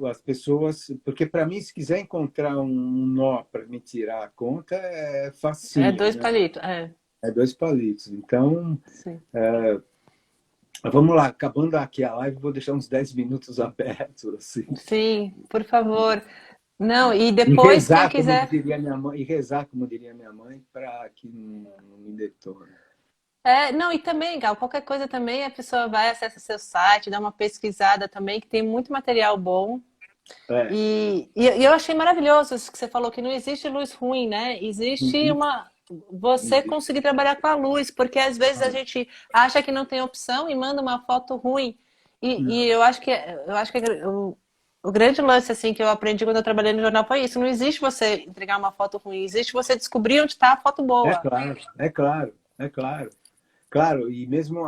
as pessoas, porque para mim se quiser encontrar um nó para me tirar a conta é É facinho, dois né? palitos. É, É dois palitos. Então, sim. vamos lá, acabando aqui a live, vou deixar uns 10 minutos abertos, assim. Sim, por favor. Não, e E depois, quem rezar, como quiser. diria minha mãe, para que não me detone. Não, e também, Gal, qualquer coisa também, a pessoa vai, acessa seu site, dá uma pesquisada também, que tem muito material bom. É. E eu achei maravilhoso isso que você falou, que não existe luz ruim, né? Existe Uhum. uma. Você conseguir trabalhar com a luz, porque às vezes a gente acha que não tem opção e manda uma foto ruim. E Não. eu acho que o grande lance assim que eu aprendi quando eu trabalhei no jornal foi isso. Não existe você entregar uma foto ruim, existe você descobrir onde está a foto É boa. claro, é claro, é claro. Claro, e mesmo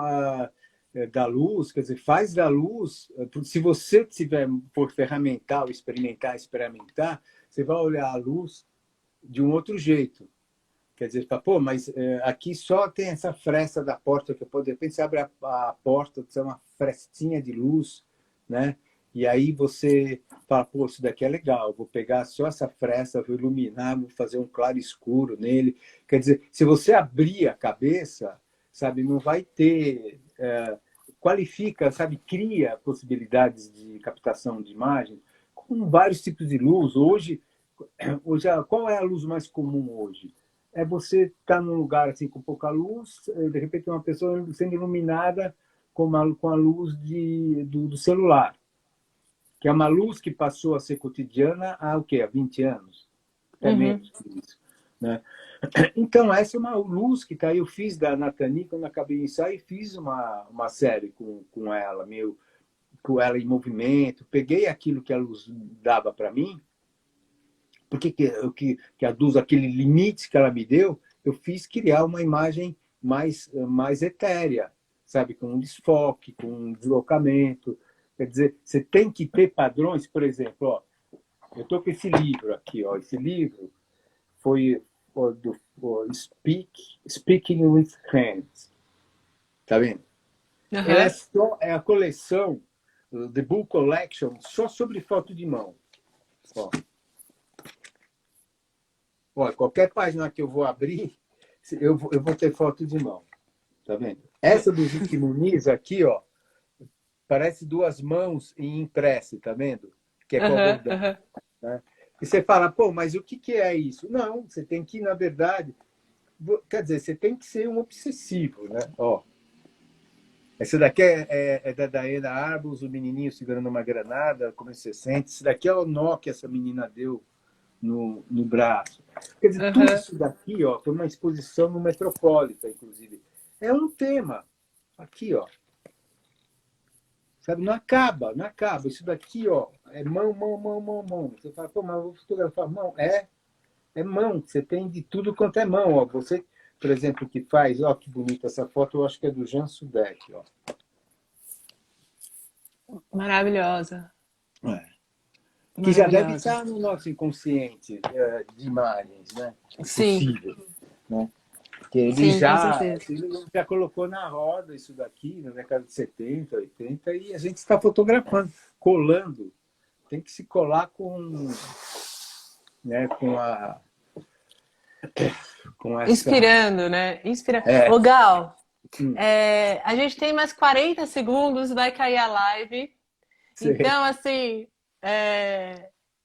da luz, quer dizer, faz da luz, se você tiver por ferramental, experimentar, você vai olhar a luz de um outro jeito. Quer dizer, tá, pô, mas aqui só tem essa fresta da porta que eu posso, de repente você abre a porta, tem uma frestinha de luz, né? E aí você fala, pô, isso daqui é legal, vou pegar só essa fresta, vou iluminar, vou fazer um claro escuro nele. Quer dizer, se você abrir a cabeça, sabe, não vai ter qualifica, sabe, cria possibilidades de captação de imagem com vários tipos de luz. Hoje qual é a luz mais comum hoje? É você estar num lugar assim com pouca luz, de repente uma pessoa sendo iluminada com a luz do celular, que é uma luz que passou a ser cotidiana há o quê? Há 20 anos, até Uhum. menos que isso, né? Então essa é uma luz que tá aí. Eu fiz da Nathalie quando acabei de ensaio, fiz uma série com ela, com ela em movimento, peguei aquilo que a luz dava para mim, porque que a luz, aquele limite que ela me deu, eu fiz criar uma imagem mais etérea, sabe, com um desfoque, com um deslocamento. Quer dizer, você tem que ter padrões, por exemplo, ó, eu estou com esse livro aqui, ó, esse livro foi do Speaking with Hands, tá vendo? Ela Uhum. é a coleção, The Book Collection, só sobre foto de mão. Ó. Ó, qualquer página que eu vou abrir, eu vou ter foto de mão. Tá vendo? Essa do Zic Muniz aqui, ó, parece duas mãos em impresse, tá vendo? Que é com Uhum. algodão. Uhum. Né? E você fala, pô, mas o que é isso? Não, você tem que, na verdade, quer dizer, você tem que ser um obsessivo, né? Ó, essa daqui é da Diana Arbus, o menininho segurando uma granada, como você sente. Esse daqui é o nó que essa menina deu no braço. Quer dizer, tudo Uhum. isso daqui, ó, foi uma exposição no Metropolitan, inclusive. É um tema. Aqui, ó. Sabe, não acaba, não acaba. Isso daqui, ó, é mão, mão, mão, mão, mão. Você fala, pô, mas eu vou fotografar mão. É mão. Você tem de tudo quanto é mão, ó. Você, por exemplo, que faz, ó, que bonita essa foto, eu acho que é do Jean Sudeck, ó. Maravilhosa. É. Que já deve Maravilhosa. estar no nosso inconsciente de imagens, né? É Sim, possível, né? Que ele sim, com certeza. já colocou na roda isso daqui na década de 70, 80, e a gente está fotografando, colando. Tem que se colar né, com essa. Inspirando, né? Inspira... É, Ô, Gal, hum, a gente tem mais 40 segundos, vai cair a live. sei. Então, assim,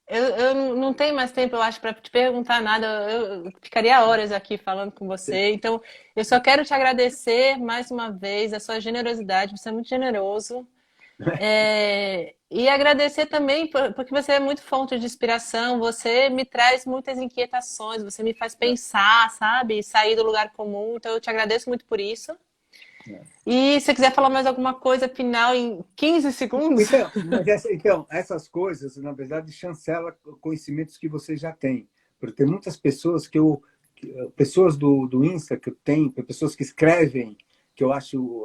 eu não tenho mais tempo, eu acho, para te perguntar nada. Eu ficaria horas aqui falando com você. Então, eu só quero te agradecer mais uma vez a sua generosidade. Você é muito generoso. E agradecer também, porque você é muito fonte de inspiração, você me traz muitas inquietações, você me faz pensar, sabe? Sair do lugar comum. Então, eu te agradeço muito por isso. E se você quiser falar mais alguma coisa final em 15 segundos? Então, essas coisas, na verdade, chancela conhecimentos que você já tem. Porque tem muitas pessoas pessoas do Insta que eu tenho, pessoas que escrevem, que eu acho